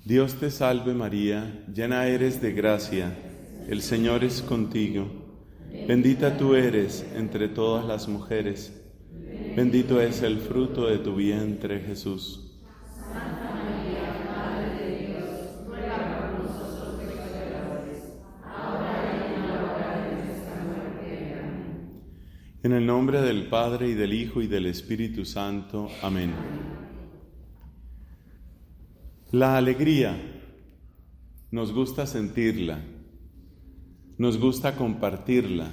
Dios te salve María, llena eres de gracia, el Señor es contigo. Bendita tú eres entre todas las mujeres, bendito es el fruto de tu vientre, Jesús. Santa María, Madre de Dios, ruega por nosotros pecadores, ahora y en la hora de nuestra muerte. Amén. En el nombre del Padre, y del Hijo, y del Espíritu Santo. Amén. La alegría, nos gusta sentirla, nos gusta compartirla,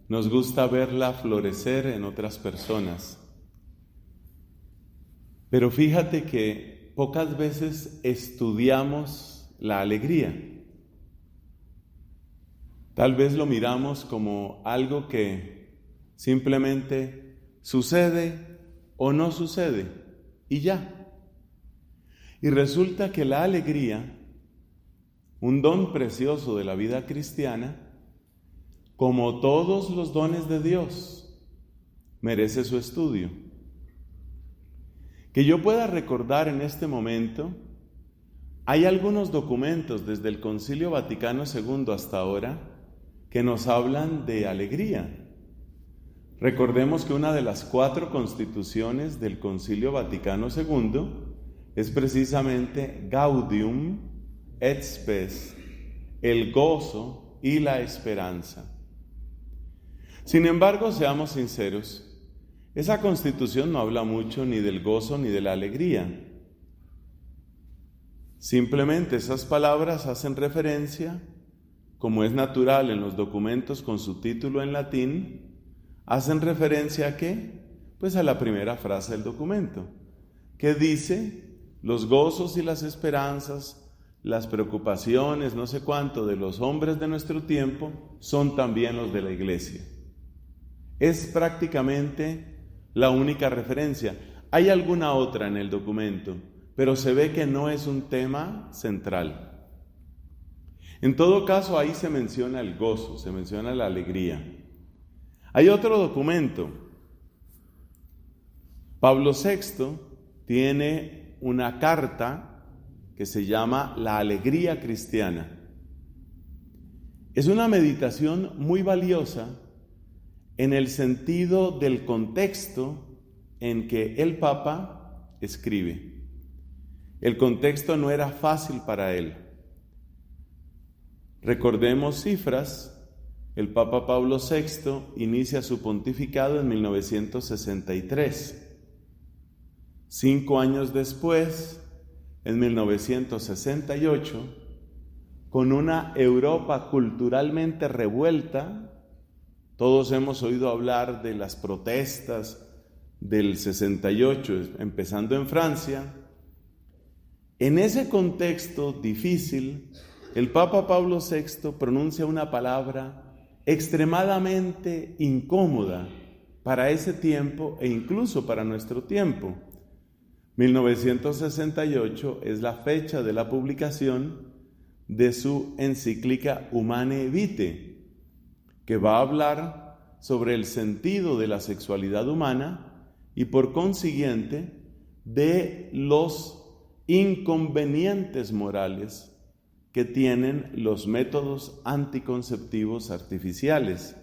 nos gusta verla florecer en otras personas. Pero fíjate que pocas veces estudiamos la alegría. Tal vez lo miramos como algo que simplemente sucede o no sucede y ya. Y resulta que la alegría, un don precioso de la vida cristiana, como todos los dones de Dios, merece su estudio. Que yo pueda recordar en este momento, hay algunos documentos desde el Concilio Vaticano II hasta ahora que nos hablan de alegría. Recordemos que una de las 4 constituciones del Concilio Vaticano II es precisamente Gaudium et Spes, el gozo y la esperanza. Sin embargo, seamos sinceros, esa constitución no habla mucho ni del gozo ni de la alegría. Simplemente esas palabras hacen referencia, como es natural en los documentos con su título en latín, hacen referencia ¿a qué? Pues a la primera frase del documento, que dice: los gozos y las esperanzas, las preocupaciones, no sé cuánto, de los hombres de nuestro tiempo son también los de la Iglesia. Es prácticamente la única referencia. Hay alguna otra en el documento, pero se ve que no es un tema central. En todo caso, ahí se menciona el gozo, se menciona la alegría. Hay otro documento. Pablo VI tiene una carta que se llama La Alegría Cristiana. Es una meditación muy valiosa en el sentido del contexto en que el Papa escribe. El contexto no era fácil para él. Recordemos cifras. El Papa Pablo VI inicia su pontificado en 1963. 5 años después, en 1968, con una Europa culturalmente revuelta, todos hemos oído hablar de las protestas del 68, empezando en Francia. En ese contexto difícil, el Papa Pablo VI pronuncia una palabra extremadamente incómoda para ese tiempo e incluso para nuestro tiempo. 1968 es la fecha de la publicación de su encíclica Humanae Vitae, que va a hablar sobre el sentido de la sexualidad humana y por consiguiente de los inconvenientes morales que tienen los métodos anticonceptivos artificiales.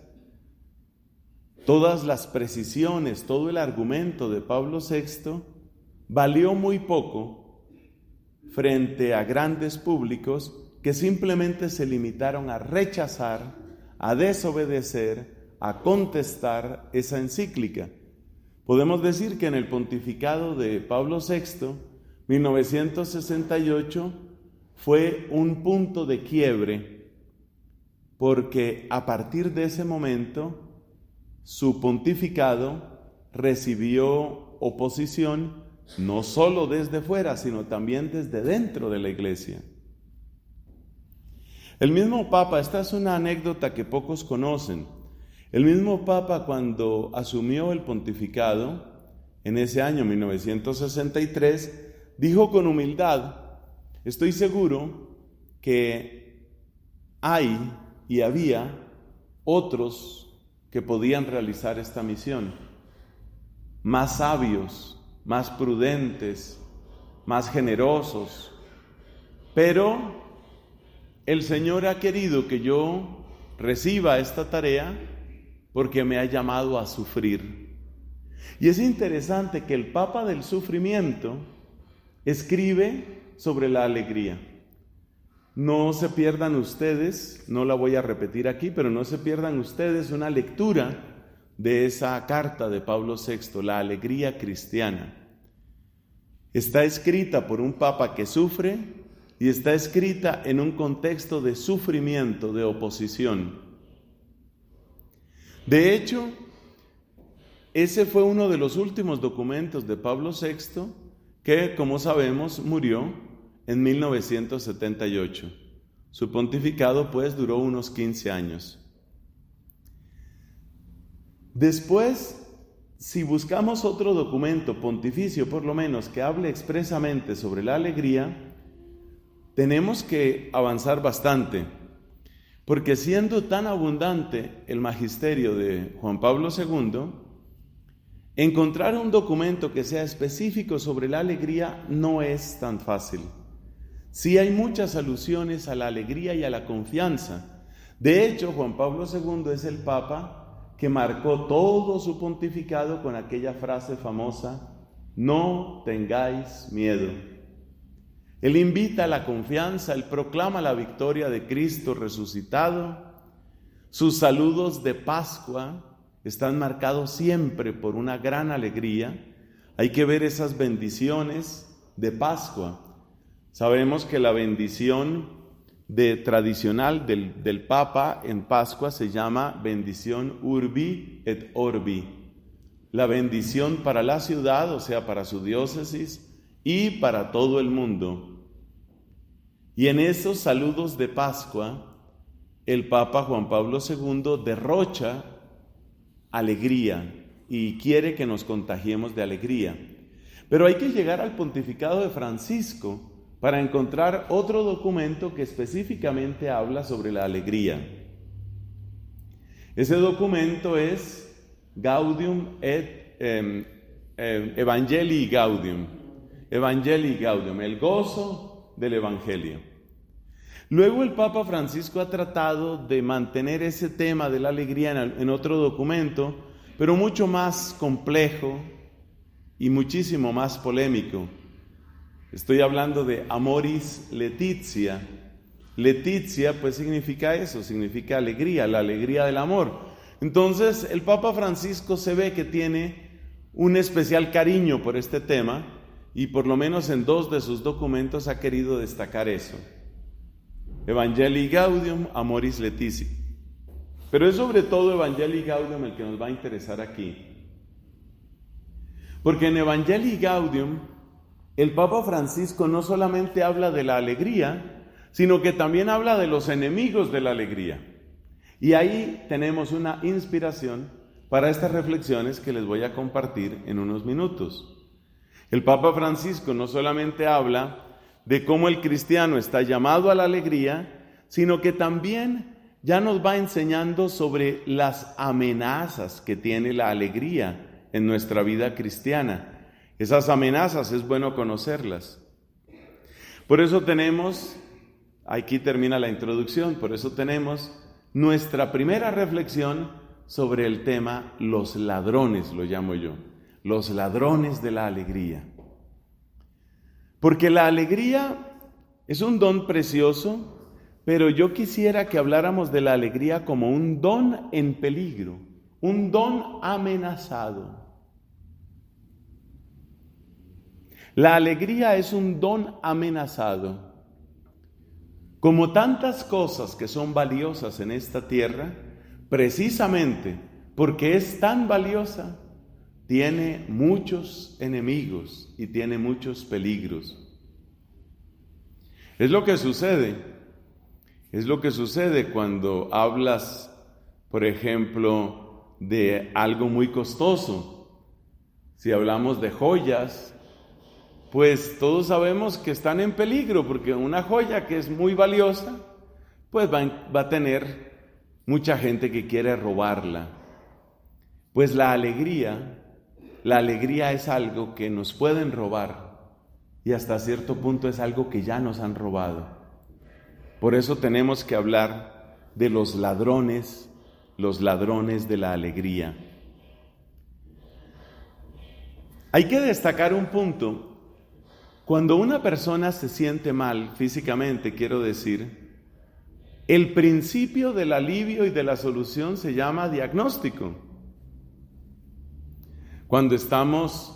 Todas las precisiones, todo el argumento de Pablo VI valió muy poco frente a grandes públicos que simplemente se limitaron a rechazar, a desobedecer, a contestar esa encíclica. Podemos decir que en el pontificado de Pablo VI, 1968, fue un punto de quiebre, porque a partir de ese momento su pontificado recibió oposición no solo desde fuera, sino también desde dentro de la Iglesia. El mismo Papa, esta es una anécdota que pocos conocen, el mismo Papa cuando asumió el pontificado, en ese año 1963, dijo con humildad: estoy seguro que hay y había otros que podían realizar esta misión, más sabios, más prudentes, más generosos, pero el Señor ha querido que yo reciba esta tarea porque me ha llamado a sufrir. Y es interesante que el Papa del Sufrimiento escribe sobre la alegría. No se pierdan ustedes, no la voy a repetir aquí, pero no se pierdan ustedes una lectura de esa carta de Pablo VI, la alegría cristiana. Está escrita por un Papa que sufre y está escrita en un contexto de sufrimiento, de oposición. De hecho, ese fue uno de los últimos documentos de Pablo VI que, como sabemos, murió en 1978. Su pontificado, pues, duró unos 15 años. Después, si buscamos otro documento pontificio, por lo menos, que hable expresamente sobre la alegría, tenemos que avanzar bastante, porque siendo tan abundante el magisterio de Juan Pablo II, encontrar un documento que sea específico sobre la alegría no es tan fácil. Sí hay muchas alusiones a la alegría y a la confianza. De hecho, Juan Pablo II es el Papa que marcó todo su pontificado con aquella frase famosa: no tengáis miedo. Él invita a la confianza, él proclama la victoria de Cristo resucitado. Sus saludos de Pascua están marcados siempre por una gran alegría. Hay que ver esas bendiciones de Pascua. Sabemos que la bendición tradicional del Papa en Pascua se llama bendición Urbi et Orbi. La bendición para la ciudad, o sea, para su diócesis, y para todo el mundo. Y en esos saludos de Pascua, el Papa Juan Pablo II derrocha alegría y quiere que nos contagiemos de alegría. Pero hay que llegar al pontificado de Francisco para encontrar otro documento que específicamente habla sobre la alegría. Ese documento es Gaudium et Evangelii Gaudium. Evangelii Gaudium, el gozo del Evangelio. Luego el Papa Francisco ha tratado de mantener ese tema de la alegría en otro documento, pero mucho más complejo y muchísimo más polémico. Estoy hablando de Amoris Laetitia. Laetitia pues significa eso, significa alegría, la alegría del amor. Entonces el Papa Francisco se ve que tiene un especial cariño por este tema y por lo menos en 2 de sus documentos ha querido destacar eso. Evangelii Gaudium, Amoris Laetitia. Pero es sobre todo Evangelii Gaudium el que nos va a interesar aquí. Porque en Evangelii Gaudium el Papa Francisco no solamente habla de la alegría, sino que también habla de los enemigos de la alegría. Y ahí tenemos una inspiración para estas reflexiones que les voy a compartir en unos minutos. El Papa Francisco no solamente habla de cómo el cristiano está llamado a la alegría, sino que también ya nos va enseñando sobre las amenazas que tiene la alegría en nuestra vida cristiana. Esas amenazas es bueno conocerlas. Por eso tenemos, aquí termina la introducción, por eso tenemos nuestra primera reflexión sobre el tema los ladrones, lo llamo yo, los ladrones de la alegría. Porque la alegría es un don precioso, pero yo quisiera que habláramos de la alegría como un don en peligro, un don amenazado. La alegría es un don amenazado. Como tantas cosas que son valiosas en esta tierra, precisamente porque es tan valiosa, tiene muchos enemigos y tiene muchos peligros. Es lo que sucede cuando hablas, por ejemplo, de algo muy costoso. Si hablamos de joyas, pues todos sabemos que están en peligro, porque una joya que es muy valiosa, pues va a tener mucha gente que quiere robarla. Pues la alegría es algo que nos pueden robar y hasta cierto punto es algo que ya nos han robado. Por eso tenemos que hablar de los ladrones de la alegría. Hay que destacar un punto. Cuando una persona se siente mal físicamente, quiero decir, el principio del alivio y de la solución se llama diagnóstico. Cuando estamos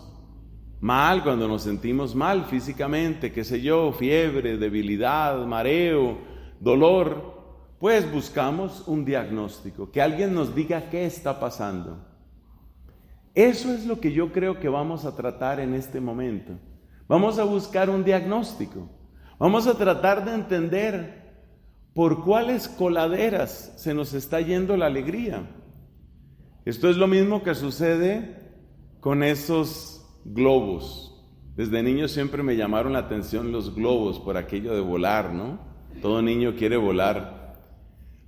mal, cuando nos sentimos mal físicamente, qué sé yo, fiebre, debilidad, mareo, dolor, pues buscamos un diagnóstico, que alguien nos diga qué está pasando. Eso es lo que yo creo que vamos a tratar en este momento. Vamos a buscar un diagnóstico. Vamos a tratar de entender por cuáles coladeras se nos está yendo la alegría. Esto es lo mismo que sucede con esos globos. Desde niño siempre me llamaron la atención los globos por aquello de volar, ¿no? Todo niño quiere volar.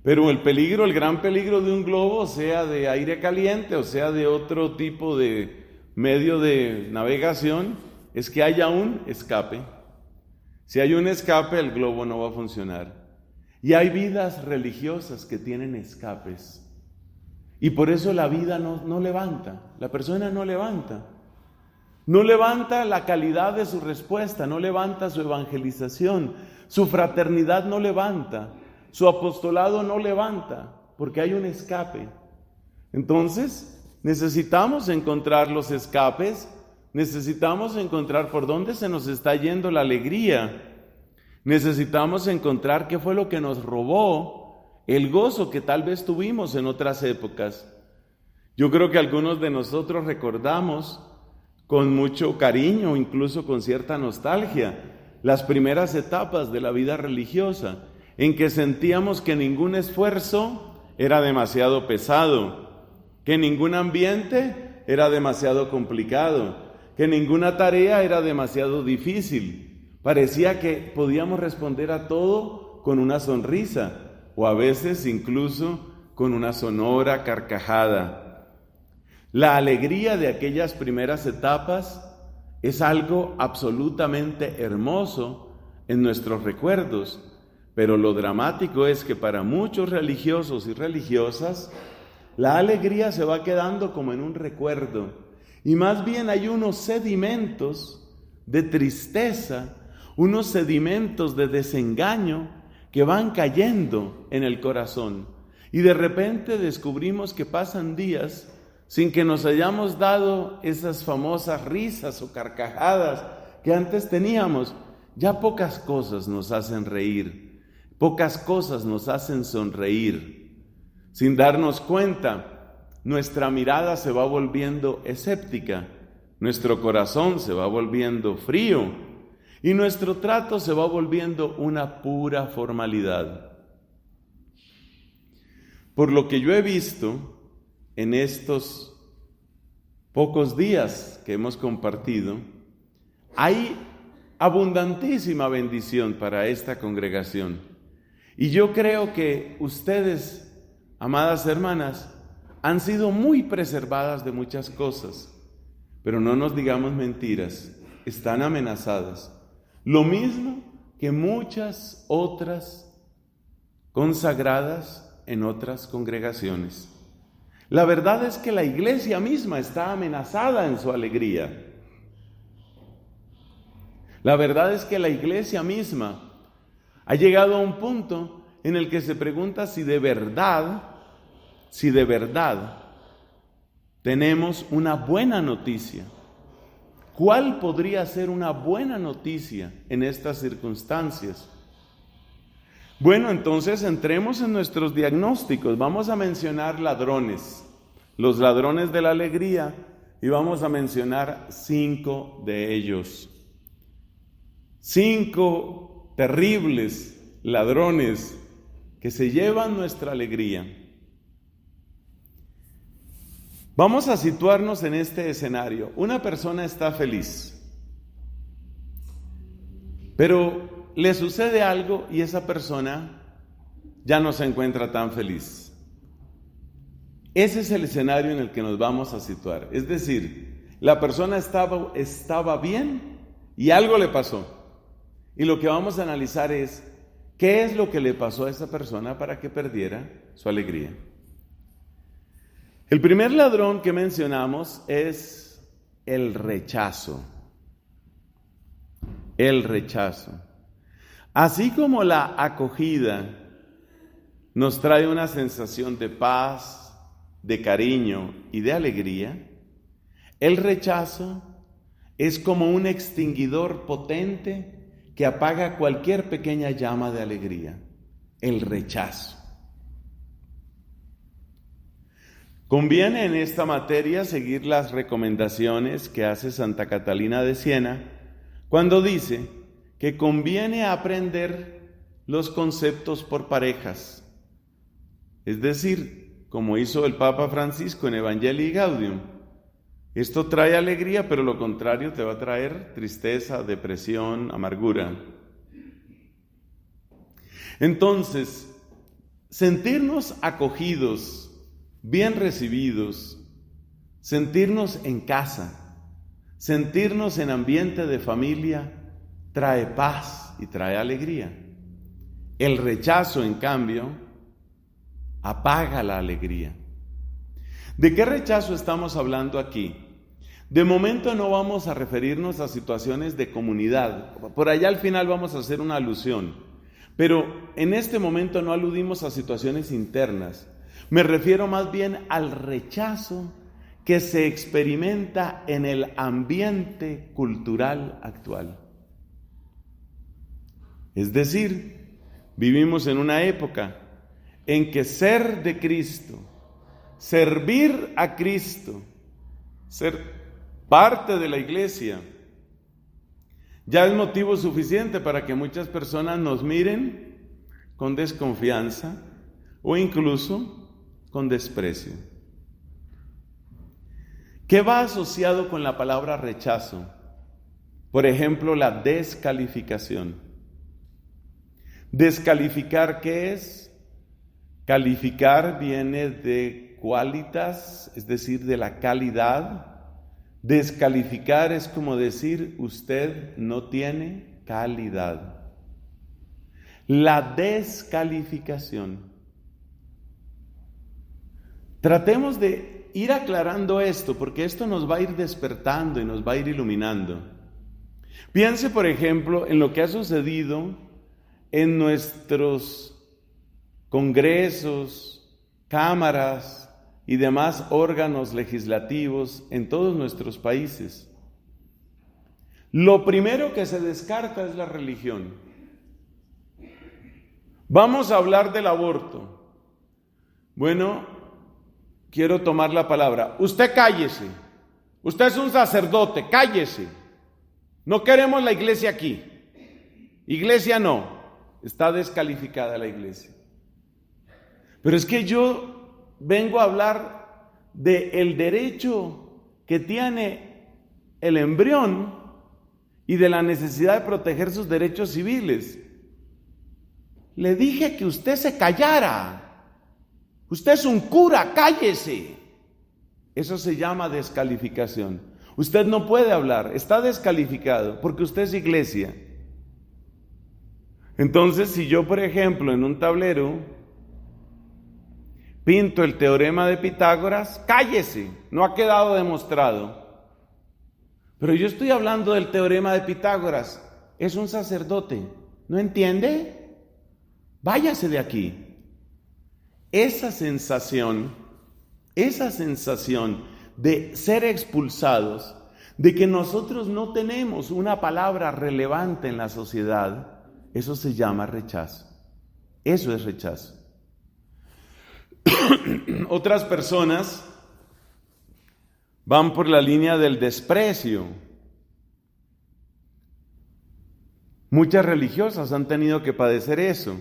Pero el gran peligro de un globo, sea de aire caliente o sea de otro tipo de medio de navegación, es que haya un escape. Si hay un escape, el globo no va a funcionar. Y hay vidas religiosas que tienen escapes. Y por eso la vida no levanta, la persona no levanta. No levanta la calidad de su respuesta, no levanta su evangelización, su fraternidad no levanta, su apostolado no levanta, porque hay un escape. Entonces, necesitamos encontrar los escapes, necesitamos encontrar por dónde se nos está yendo la alegría, necesitamos encontrar qué fue lo que nos robó el gozo que tal vez tuvimos en otras épocas. Yo creo que algunos de nosotros recordamos con mucho cariño, incluso con cierta nostalgia, las primeras etapas de la vida religiosa, en que sentíamos que ningún esfuerzo era demasiado pesado, que ningún ambiente era demasiado complicado, que ninguna tarea era demasiado difícil. Parecía que podíamos responder a todo con una sonrisa, o a veces incluso con una sonora carcajada. La alegría de aquellas primeras etapas es algo absolutamente hermoso en nuestros recuerdos, pero lo dramático es que para muchos religiosos y religiosas, la alegría se va quedando como en un recuerdo, y más bien hay unos sedimentos de tristeza, unos sedimentos de desengaño que van cayendo en el corazón, y de repente descubrimos que pasan días sin que nos hayamos dado esas famosas risas o carcajadas que antes teníamos. Ya pocas cosas nos hacen reír, pocas cosas nos hacen sonreír. Sin darnos cuenta, nuestra mirada se va volviendo escéptica, nuestro corazón se va volviendo frío y nuestro trato se va volviendo una pura formalidad. Por lo que yo he visto en estos pocos días que hemos compartido, hay abundantísima bendición para esta congregación. Y yo creo que ustedes, amadas hermanas, han sido muy preservadas de muchas cosas, pero no nos digamos mentiras, están amenazadas. Lo mismo que muchas otras consagradas en otras congregaciones. La verdad es que la iglesia misma está amenazada en su alegría. La verdad es que la iglesia misma ha llegado a un punto en el que se pregunta si de verdad tenemos una buena noticia. ¿Cuál podría ser una buena noticia en estas circunstancias? Bueno, entonces entremos en nuestros diagnósticos. Vamos a mencionar ladrones, los ladrones de la alegría, y vamos a mencionar 5 de ellos. 5 terribles ladrones que se llevan nuestra alegría. Vamos a situarnos en este escenario. Una persona está feliz, pero le sucede algo y esa persona ya no se encuentra tan feliz. Ese es el escenario en el que nos vamos a situar. Es decir, la persona estaba bien y algo le pasó. Y lo que vamos a analizar es qué es lo que le pasó a esa persona para que perdiera su alegría. El primer ladrón que mencionamos es el rechazo. El rechazo. Así como la acogida nos trae una sensación de paz, de cariño y de alegría, el rechazo es como un extinguidor potente que apaga cualquier pequeña llama de alegría. El rechazo. Conviene en esta materia seguir las recomendaciones que hace Santa Catalina de Siena cuando dice que conviene aprender los conceptos por parejas. Es decir, como hizo el Papa Francisco en Evangelii Gaudium. Esto trae alegría, pero lo contrario te va a traer tristeza, depresión, amargura. Entonces, sentirnos acogidos, bien recibidos, sentirnos en casa, sentirnos en ambiente de familia, trae paz y trae alegría. El rechazo, en cambio, apaga la alegría. ¿De qué rechazo estamos hablando aquí? De momento no vamos a referirnos a situaciones de comunidad. Por allá al final vamos a hacer una alusión. Pero en este momento no aludimos a situaciones internas. Me refiero más bien al rechazo que se experimenta en el ambiente cultural actual. Es decir, vivimos en una época en que ser de Cristo, servir a Cristo, ser parte de la iglesia, ya es motivo suficiente para que muchas personas nos miren con desconfianza o incluso con desprecio. ¿Qué va asociado con la palabra rechazo? Por ejemplo, la descalificación. ¿Descalificar qué es? Calificar viene de qualitas, es decir, de la calidad. Descalificar es como decir, usted no tiene calidad. La descalificación. Tratemos de ir aclarando esto, porque esto nos va a ir despertando y nos va a ir iluminando. Piense, por ejemplo, en lo que ha sucedido en nuestros congresos, cámaras y demás órganos legislativos en todos nuestros países. Lo primero que se descarta es la religión. Vamos a hablar del aborto. Bueno, quiero tomar la palabra. Usted cállese. Usted es un sacerdote, cállese. No queremos la iglesia aquí. Iglesia no. Está descalificada la iglesia. Pero es que yo vengo a hablar del derecho que tiene el embrión y de la necesidad de proteger sus derechos civiles. Le dije que usted se callara. Usted es un cura, cállese. Eso se llama descalificación. Usted no puede hablar, está descalificado porque usted es iglesia. Entonces, si yo, por ejemplo, en un tablero pinto el teorema de Pitágoras, cállese, no ha quedado demostrado. Pero yo estoy hablando del teorema de Pitágoras, es un sacerdote, ¿no entiende? Váyase de aquí. Esa sensación de ser expulsados, de que nosotros no tenemos una palabra relevante en la sociedad, eso se llama rechazo. Eso es rechazo. Otras personas van por la línea del desprecio. Muchas religiosas han tenido que padecer eso.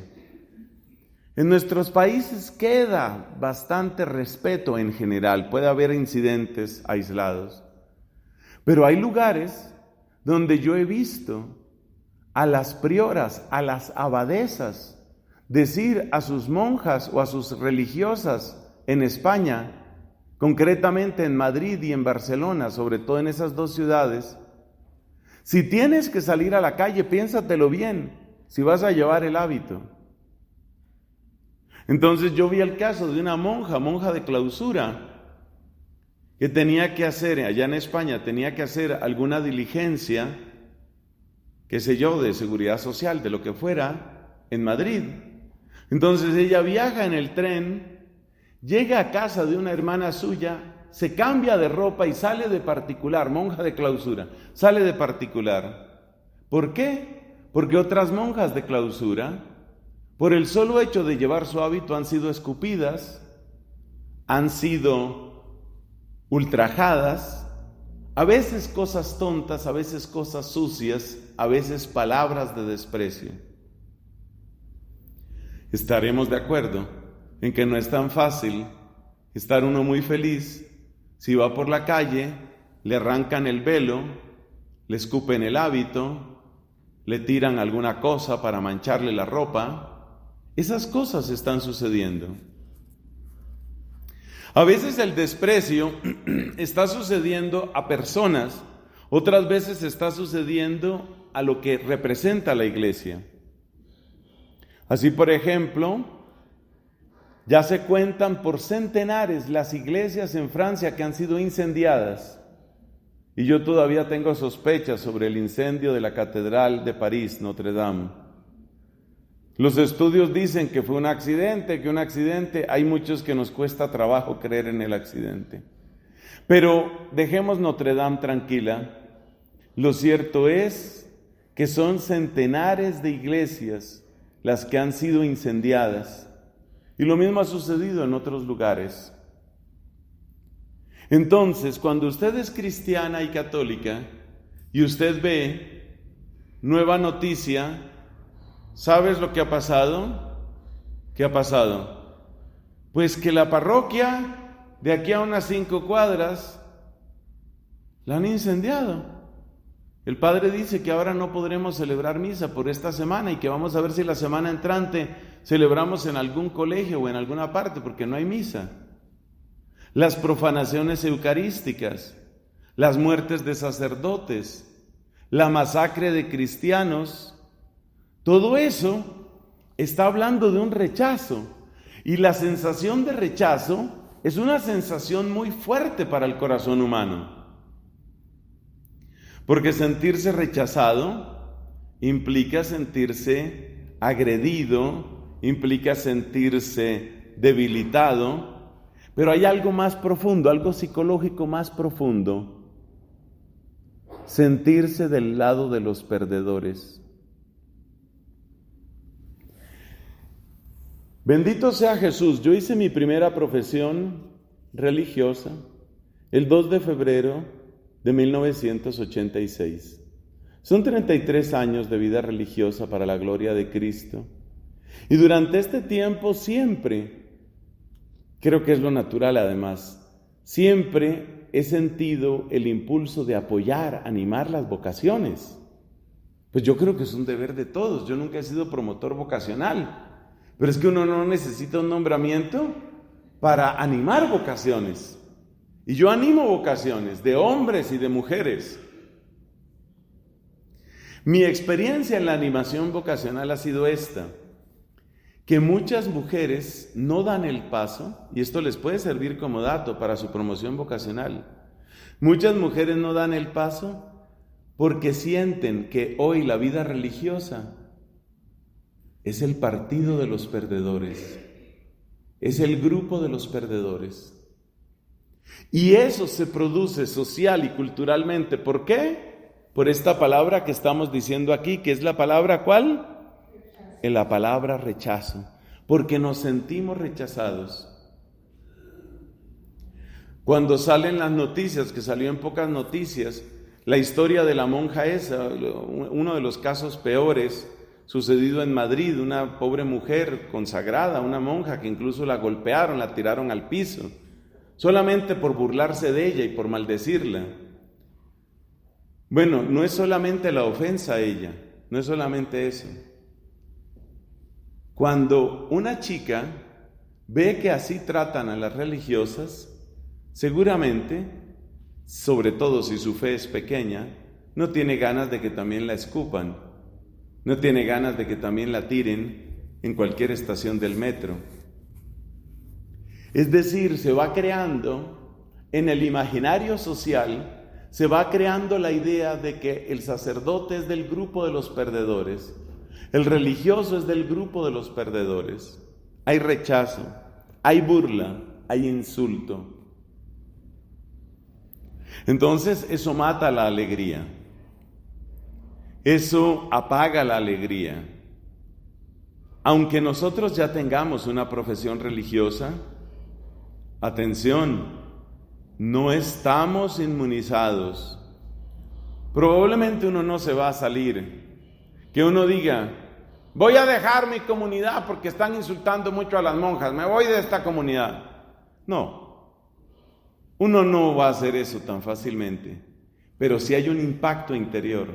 En nuestros países queda bastante respeto en general, puede haber incidentes aislados, pero hay lugares donde yo he visto a las prioras, a las abadesas, decir a sus monjas o a sus religiosas en España, concretamente en Madrid y en Barcelona, sobre todo en esas dos ciudades, Si tienes que salir a la calle, piénsatelo bien, si vas a llevar el hábito. Entonces yo vi el caso de una monja de clausura, que tenía que hacer, allá en España, tenía que hacer alguna diligencia, qué sé yo, de seguridad social, de lo que fuera, en Madrid. Entonces ella viaja en el tren, llega a casa de una hermana suya, se cambia de ropa y sale de particular, monja de clausura, sale de particular. ¿Por qué? Porque otras monjas de clausura, por el solo hecho de llevar su hábito, han sido escupidas, han sido ultrajadas, a veces cosas tontas, a veces cosas sucias, a veces palabras de desprecio. Estaremos de acuerdo en que no es tan fácil estar uno muy feliz si va por la calle, le arrancan el velo, le escupen el hábito, le tiran alguna cosa para mancharle la ropa. Esas cosas están sucediendo. A veces el desprecio está sucediendo a personas, otras veces está sucediendo a lo que representa la iglesia. Así, por ejemplo, ya se cuentan por centenares las iglesias en Francia que han sido incendiadas. Y yo todavía tengo sospechas sobre el incendio de la Catedral de París, Notre Dame. Los estudios dicen que fue un accidente, hay muchos que nos cuesta trabajo creer en el accidente. Pero dejemos Notre Dame tranquila. Lo cierto es que son centenares de iglesias las que han sido incendiadas. Y lo mismo ha sucedido en otros lugares. Entonces, cuando usted es cristiana y católica y usted ve Nueva Noticia, ¿sabes lo que ha pasado? ¿Qué ha pasado? Pues que la parroquia de aquí a unas 5 cuadras la han incendiado. El padre dice que ahora no podremos celebrar misa por esta semana y que vamos a ver si la semana entrante celebramos en algún colegio o en alguna parte porque no hay misa. Las profanaciones eucarísticas, las muertes de sacerdotes, la masacre de cristianos, todo eso está hablando de un rechazo. Y la sensación de rechazo es una sensación muy fuerte para el corazón humano. Porque sentirse rechazado implica sentirse agredido, implica sentirse debilitado, pero hay algo más profundo, algo psicológico más profundo. Sentirse del lado de los perdedores. Bendito sea Jesús. Yo hice mi primera profesión religiosa el 2 de febrero de 1986. Son 33 años de vida religiosa para la gloria de Cristo. Y durante este tiempo siempre, creo que es lo natural además, siempre he sentido el impulso de apoyar, animar las vocaciones. Pues yo creo que es un deber de todos. Yo nunca he sido promotor vocacional. Pero es que uno no necesita un nombramiento para animar vocaciones. Y yo animo vocaciones de hombres y de mujeres. Mi experiencia en la animación vocacional ha sido esta, que muchas mujeres no dan el paso, y esto les puede servir como dato para su promoción vocacional. Muchas mujeres no dan el paso porque sienten que hoy la vida religiosa es el partido de los perdedores, es el grupo de los perdedores. Y eso se produce social y culturalmente. ¿Por qué? Por esta palabra que estamos diciendo aquí, que es la palabra ¿cuál? Es la palabra rechazo, porque nos sentimos rechazados. Cuando salen las noticias, que salió en pocas noticias, la historia de la monja esa, uno de los casos peores, sucedido en Madrid, una pobre mujer consagrada, una monja que incluso la golpearon, la tiraron al piso, solamente por burlarse de ella y por maldecirla. Bueno, no es solamente la ofensa a ella, no es solamente eso. Cuando una chica ve que así tratan a las religiosas, seguramente, sobre todo si su fe es pequeña, no tiene ganas de que también la escupan, no tiene ganas de que también la tiren en cualquier estación del metro. Es decir, se va creando en el imaginario social, se va creando la idea de que el sacerdote es del grupo de los perdedores, el religioso es del grupo de los perdedores. Hay rechazo, hay burla, hay insulto. Entonces eso mata la alegría, eso apaga la alegría. Aunque nosotros ya tengamos una profesión religiosa, atención, no estamos inmunizados. Probablemente uno no se va a salir. Que uno diga, voy a dejar mi comunidad porque están insultando mucho a las monjas, me voy de esta comunidad. No, uno no va a hacer eso tan fácilmente, pero sí hay un impacto interior.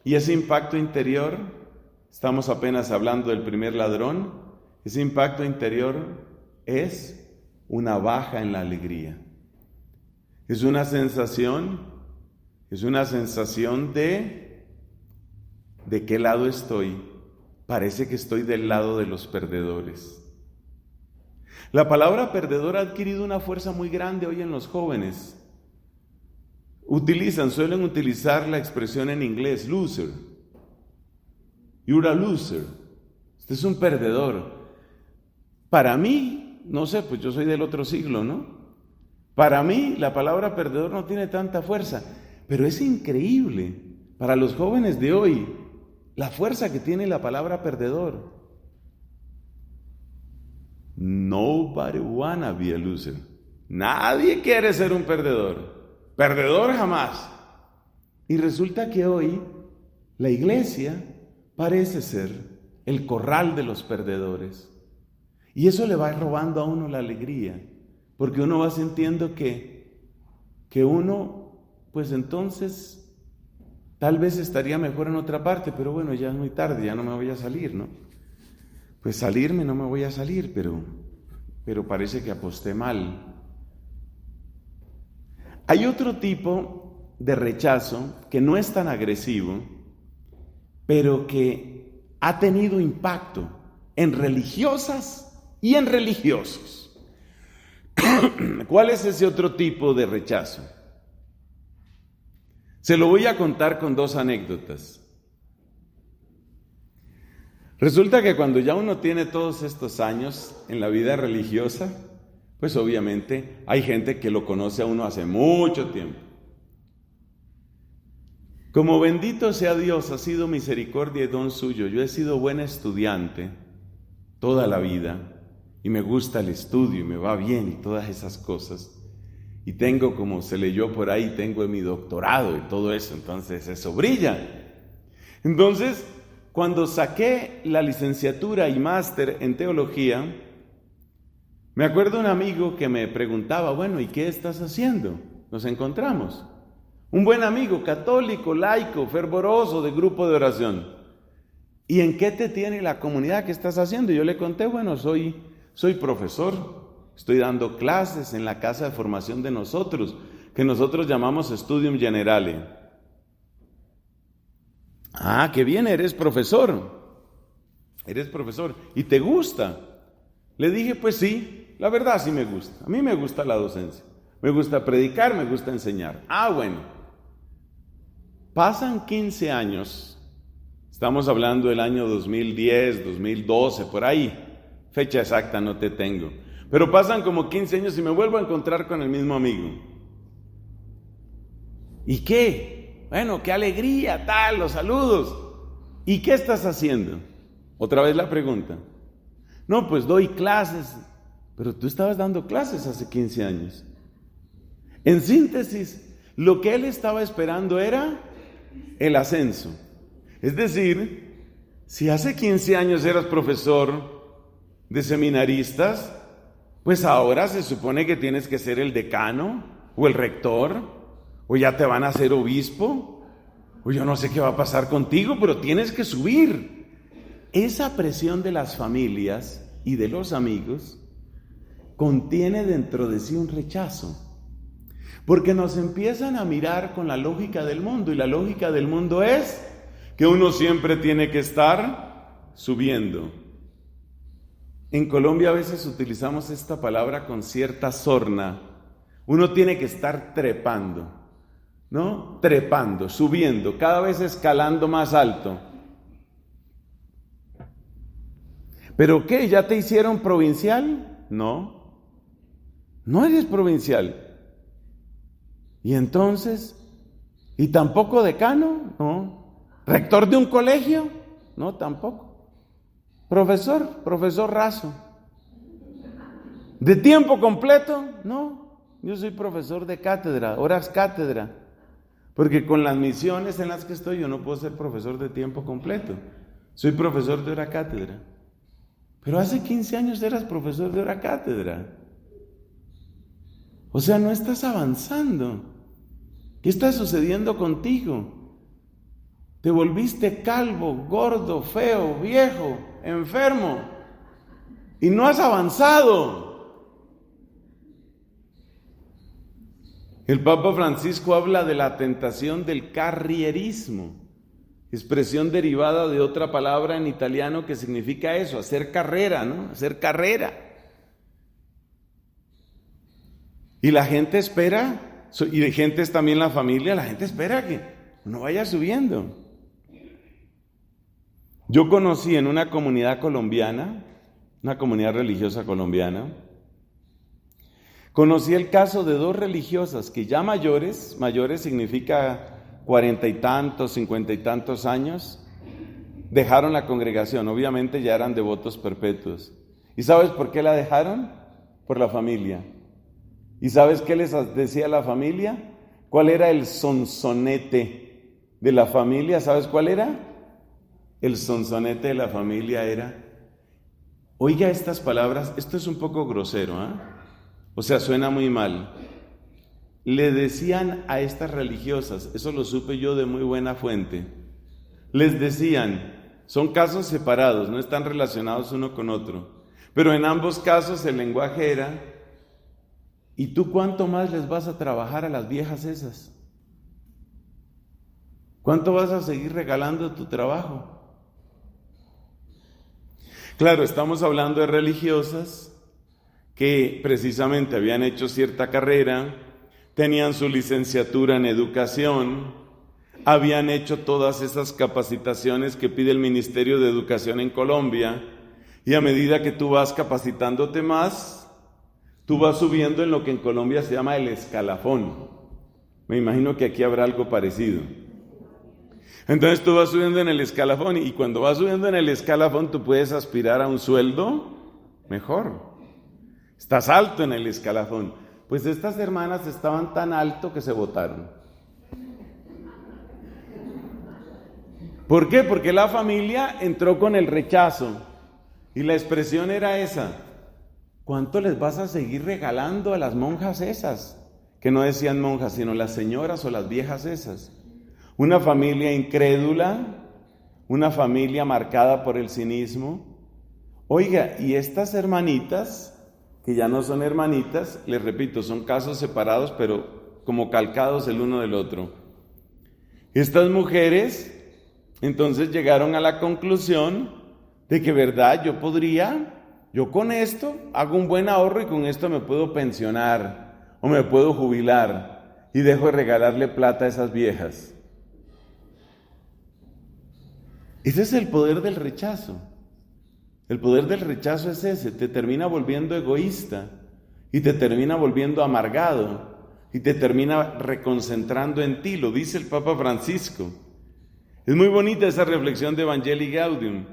Y ese impacto interior, estamos apenas hablando del primer ladrón, ese impacto interior es una baja en la alegría. Es una sensación de qué lado estoy. Parece que estoy del lado de los perdedores. La palabra perdedor ha adquirido una fuerza muy grande hoy en los jóvenes. Suelen utilizar la expresión en inglés, loser. You're a loser. Usted es un perdedor. Para mí, no sé, pues yo soy del otro siglo, ¿no? Para mí, la palabra perdedor no tiene tanta fuerza, pero es increíble para los jóvenes de hoy la fuerza que tiene la palabra perdedor. Nobody wanna be a loser. Nadie quiere ser un perdedor. Perdedor jamás. Y resulta que hoy la iglesia parece ser el corral de los perdedores. Y eso le va robando a uno la alegría, porque uno va sintiendo que uno, pues entonces, tal vez estaría mejor en otra parte, pero bueno, ya es muy tarde, ya no me voy a salir, ¿no? Pues salirme no me voy a salir, pero parece que aposté mal. Hay otro tipo de rechazo que no es tan agresivo, pero que ha tenido impacto en religiosas y en religiosos. ¿Cuál es ese otro tipo de rechazo? Se lo voy a contar con dos anécdotas. Resulta que cuando ya uno tiene todos estos años en la vida religiosa, pues obviamente hay gente que lo conoce a uno hace mucho tiempo. Como bendito sea Dios, ha sido misericordia y don suyo. Yo he sido buen estudiante toda la vida y me gusta el estudio y me va bien y todas esas cosas. Y tengo, como se leyó por ahí, tengo mi doctorado y todo eso, entonces eso brilla. Entonces, cuando saqué la licenciatura y máster en teología, me acuerdo un amigo que me preguntaba, bueno, ¿y qué estás haciendo? Nos encontramos. Un buen amigo, católico, laico, fervoroso, de grupo de oración. ¿Y en qué te tiene la comunidad que estás haciendo? Y yo le conté, bueno, soy profesor. Estoy dando clases en la casa de formación de nosotros, que nosotros llamamos Studium Generale. Ah, qué bien, eres profesor. Eres profesor. ¿Y te gusta? Le dije, pues sí, la verdad sí me gusta. A mí me gusta la docencia. Me gusta predicar, me gusta enseñar. Ah, bueno. Pasan 15 años. Estamos hablando del año 2010, 2012, por ahí. Fecha exacta no te tengo. Pero pasan como 15 años y me vuelvo a encontrar con el mismo amigo. ¿Y qué? Bueno, qué alegría, tal, los saludos. ¿Y qué estás haciendo? Otra vez la pregunta. No, pues doy clases. Pero tú estabas dando clases hace 15 años. En síntesis, lo que él estaba esperando era el ascenso. Es decir, si hace 15 años eras profesor de seminaristas, pues ahora se supone que tienes que ser el decano o el rector, o ya te van a hacer obispo, o yo no sé qué va a pasar contigo, pero tienes que subir. Esa presión de las familias y de los amigos contiene dentro de sí un rechazo. Porque nos empiezan a mirar con la lógica del mundo, y la lógica del mundo es que uno siempre tiene que estar subiendo. En Colombia a veces utilizamos esta palabra con cierta sorna. Uno tiene que estar trepando, ¿no? Trepando, subiendo, cada vez escalando más alto. ¿Pero qué? ¿Ya te hicieron provincial? No, no eres provincial. ¿Y entonces? ¿Y tampoco decano? No. ¿Rector de un colegio? No, tampoco. Profesor raso. ¿De tiempo completo? No, yo soy profesor de cátedra, horas cátedra. Porque con las misiones en las que estoy yo no puedo ser profesor de tiempo completo. Soy profesor de hora cátedra. Pero hace 15 años eras profesor de hora cátedra. O sea, no estás avanzando. ¿Qué está sucediendo contigo? Te volviste calvo, gordo, feo, viejo, enfermo y no has avanzado. El Papa Francisco habla de la tentación del carrierismo, expresión derivada de otra palabra en italiano que significa eso, hacer carrera, ¿no? Hacer carrera. Y la gente espera, y de gente es también la familia, la gente espera que uno vaya subiendo. Yo conocí en una comunidad colombiana, una comunidad religiosa colombiana, conocí el caso de dos religiosas que ya mayores significa 40 y tantos, 50 y tantos años, dejaron la congregación, obviamente ya eran devotos perpetuos. ¿Y sabes por qué la dejaron? Por la familia. ¿Y sabes qué les decía la familia? ¿Cuál era el sonsonete de la familia? ¿Sabes cuál era? El sonsonete de la familia era, oiga estas palabras, esto es un poco grosero, o sea, suena muy mal. Le decían a estas religiosas, eso lo supe yo de muy buena fuente, les decían, son casos separados, no están relacionados uno con otro, pero en ambos casos el lenguaje era, ¿y tú cuánto más les vas a trabajar a las viejas esas? ¿Cuánto vas a seguir regalando tu trabajo? Claro, estamos hablando de religiosas que precisamente habían hecho cierta carrera, tenían su licenciatura en educación, habían hecho todas esas capacitaciones que pide el Ministerio de Educación en Colombia, y a medida que tú vas capacitándote más, tú vas subiendo en lo que en Colombia se llama el escalafón. Me imagino que aquí habrá algo parecido. Entonces tú vas subiendo en el escalafón, y cuando vas subiendo en el escalafón tú puedes aspirar a un sueldo mejor. Estás alto en el escalafón. Pues estas hermanas estaban tan alto que se botaron. ¿Por qué? Porque la familia entró con el rechazo, y la expresión era esa: ¿cuánto les vas a seguir regalando a las monjas esas? Que no decían monjas, sino las señoras o las viejas esas. Una familia incrédula, una familia marcada por el cinismo. Oiga, y estas hermanitas, que ya no son hermanitas, les repito, son casos separados, pero como calcados el uno del otro. Estas mujeres, entonces llegaron a la conclusión de que, verdad, yo con esto hago un buen ahorro y con esto me puedo pensionar o me puedo jubilar y dejo de regalarle plata a esas viejas. Ese es el poder del rechazo. El poder del rechazo es ese, te termina volviendo egoísta y te termina volviendo amargado y te termina reconcentrando en ti, lo dice el Papa Francisco. Es muy bonita esa reflexión de Evangelii Gaudium,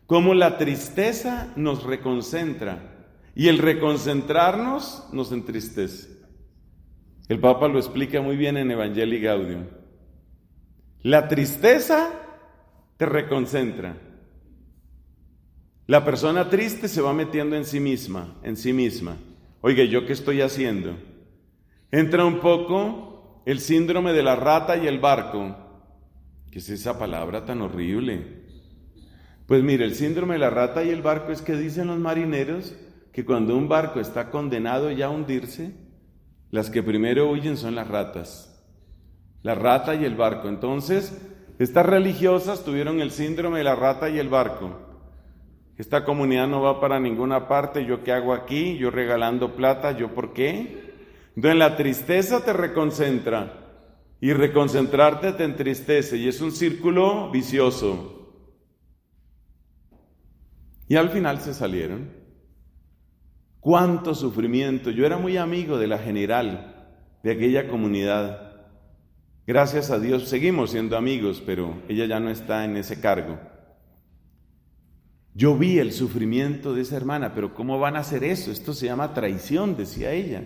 cómo la tristeza nos reconcentra y el reconcentrarnos nos entristece. El Papa lo explica muy bien en Evangelii Gaudium. La tristeza te reconcentra. La persona triste se va metiendo en sí misma. Oiga, ¿yo qué estoy haciendo? Entra un poco el síndrome de la rata y el barco. ¿Qué es esa palabra tan horrible? Pues mire, el síndrome de la rata y el barco es que dicen los marineros que cuando un barco está condenado ya a hundirse, Las que primero huyen son las ratas. La rata y el barco. Entonces, estas religiosas tuvieron el síndrome de la rata y el barco. Esta comunidad no va para ninguna parte, ¿yo qué hago aquí? Yo regalando plata, ¿yo por qué? Entonces la tristeza te reconcentra y reconcentrarte te entristece y es un círculo vicioso. Y al final se salieron. ¡Cuánto sufrimiento! Yo era muy amigo de la general de aquella comunidad. Gracias a Dios seguimos siendo amigos, pero ella ya no está en ese cargo. Yo vi el sufrimiento de esa hermana, pero ¿cómo van a hacer eso? Esto se llama traición, decía ella.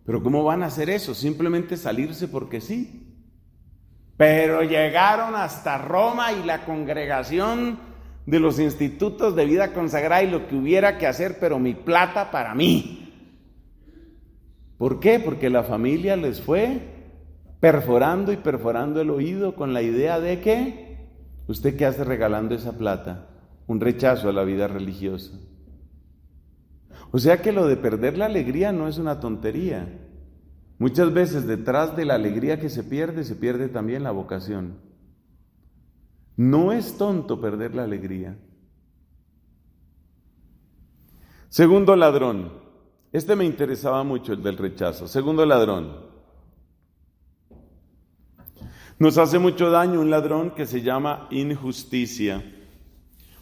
Pero ¿cómo van a hacer eso? Simplemente salirse porque sí. Pero llegaron hasta Roma y la congregación de los institutos de vida consagrada y lo que hubiera que hacer, pero mi plata para mí. ¿Por qué? Porque la familia les fue perforando y perforando el oído con la idea de que ¿usted qué hace regalando esa plata? Un rechazo a la vida religiosa. O sea que lo de perder la alegría no es una tontería. Muchas veces detrás de la alegría que se pierde también la vocación. No es tonto perder la alegría. Segundo ladrón. Este me interesaba mucho, el del rechazo. Segundo ladrón. Nos hace mucho daño un ladrón que se llama injusticia.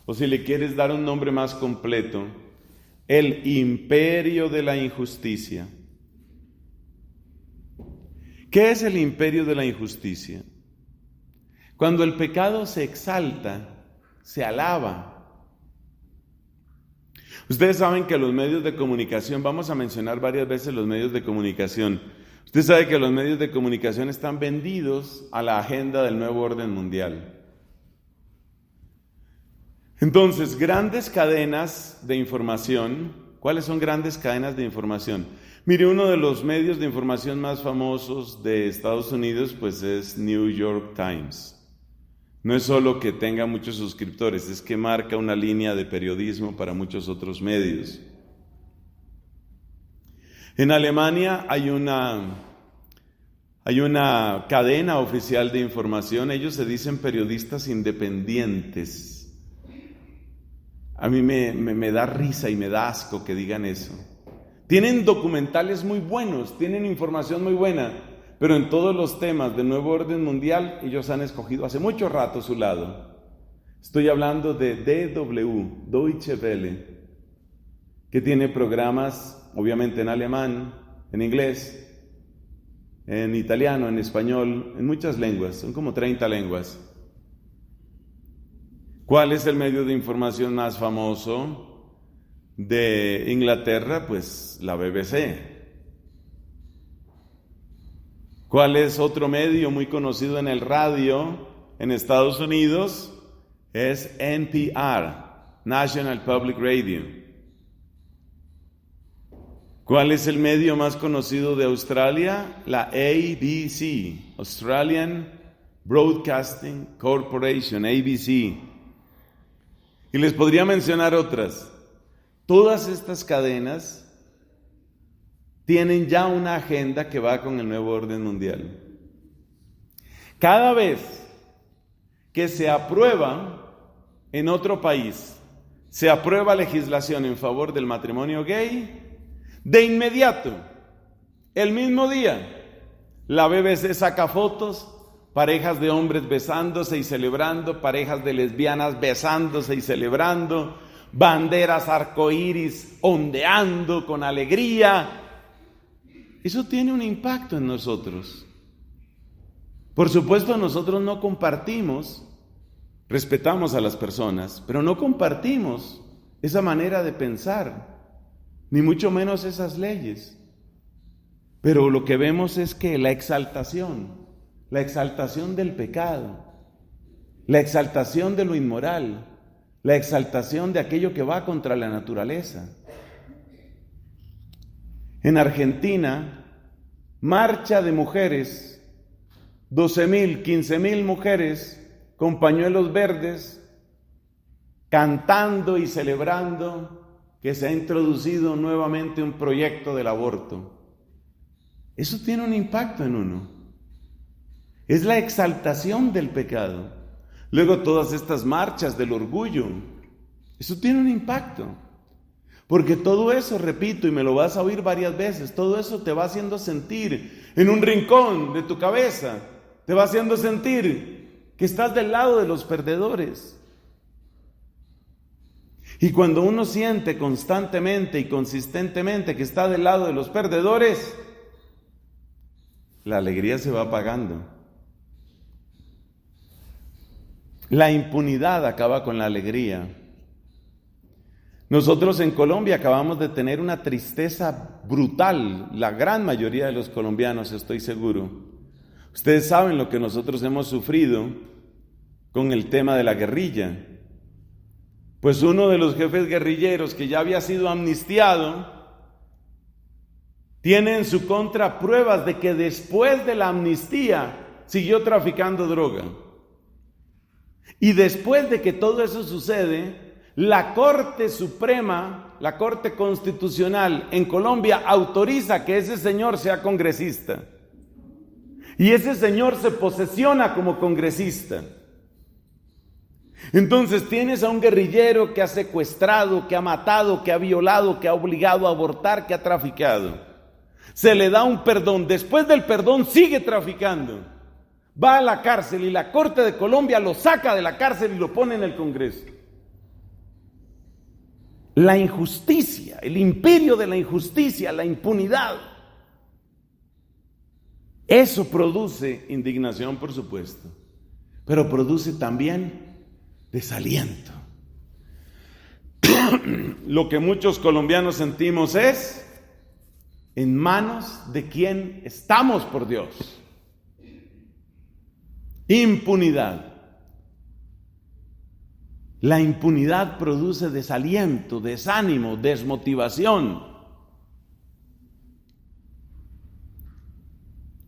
O si le quieres dar un nombre más completo, el imperio de la injusticia. ¿Qué es el imperio de la injusticia? Cuando el pecado se exalta, se alaba. Ustedes saben que los medios de comunicación, vamos a mencionar varias veces los medios de comunicación. Usted sabe que los medios de comunicación están vendidos a la agenda del nuevo orden mundial. Entonces, grandes cadenas de información. ¿Cuáles son grandes cadenas de información? Mire, uno de los medios de información más famosos de Estados Unidos, pues es New York Times. No es solo que tenga muchos suscriptores, es que marca una línea de periodismo para muchos otros medios. En Alemania hay una cadena oficial de información, ellos se dicen periodistas independientes. A mí me da risa y me da asco que digan eso. Tienen documentales muy buenos, tienen información muy buena, pero en todos los temas del nuevo orden mundial ellos han escogido hace mucho rato su lado. Estoy hablando de DW, Deutsche Welle, que tiene programas obviamente en alemán, en inglés, en italiano, en español, en muchas lenguas, son como 30 lenguas. ¿Cuál es el medio de información más famoso de Inglaterra? Pues la BBC. ¿Cuál es otro medio muy conocido en el radio en Estados Unidos? Es NPR, National Public Radio. ¿Cuál es el medio más conocido de Australia? La ABC, Australian Broadcasting Corporation, ABC. Y les podría mencionar otras. Todas estas cadenas tienen ya una agenda que va con el nuevo orden mundial. Cada vez que se aprueba en otro país, se aprueba legislación en favor del matrimonio gay, de inmediato, el mismo día, la BBC saca fotos, parejas de hombres besándose y celebrando, parejas de lesbianas besándose y celebrando, banderas arcoíris ondeando con alegría. Eso tiene un impacto en nosotros. Por supuesto, nosotros no compartimos, respetamos a las personas, pero no compartimos esa manera de pensar, ni mucho menos esas leyes. Pero lo que vemos es que la exaltación del pecado, la exaltación de lo inmoral, la exaltación de aquello que va contra la naturaleza. En Argentina, marcha de mujeres, 12,000, 15,000 mujeres con pañuelos verdes, cantando y celebrando que se ha introducido nuevamente un proyecto del aborto. Eso tiene un impacto en uno. Es la exaltación del pecado. Luego todas estas marchas del orgullo, eso tiene un impacto. Porque todo eso, repito, y me lo vas a oír varias veces, todo eso te va haciendo sentir en un rincón de tu cabeza, te va haciendo sentir que estás del lado de los perdedores. Y cuando uno siente constantemente y consistentemente que está del lado de los perdedores, la alegría se va apagando. La impunidad acaba con la alegría. Nosotros en Colombia acabamos de tener una tristeza brutal, la gran mayoría de los colombianos, estoy seguro. Ustedes saben lo que nosotros hemos sufrido con el tema de la guerrilla. Pues uno de los jefes guerrilleros que ya había sido amnistiado, tiene en su contra pruebas de que después de la amnistía siguió traficando droga. Y después de que todo eso sucede, la Corte Suprema, la Corte Constitucional en Colombia autoriza que ese señor sea congresista. Y ese señor se posesiona como congresista. Entonces tienes a un guerrillero que ha secuestrado, que ha matado, que ha violado, que ha obligado a abortar, que ha traficado. Se le da un perdón. Después del perdón sigue traficando. Va a la cárcel y la Corte de Colombia lo saca de la cárcel y lo pone en el Congreso. La injusticia, el imperio de la injusticia, la impunidad. Eso produce indignación, por supuesto, pero produce también desaliento. Lo que muchos colombianos sentimos es: en manos de quién estamos, por Dios. Impunidad. La impunidad produce desaliento, desánimo, desmotivación.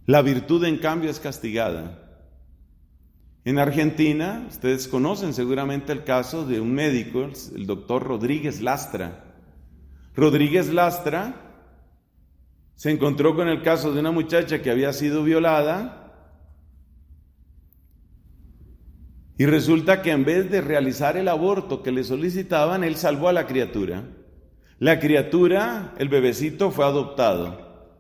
La virtud, en cambio, es castigada. En Argentina, ustedes conocen seguramente el caso de un médico, el doctor Rodríguez Lastra. Rodríguez Lastra se encontró con el caso de una muchacha que había sido violada. Y resulta que en vez de realizar el aborto que le solicitaban, él salvó a la criatura. La criatura, el bebecito, fue adoptado.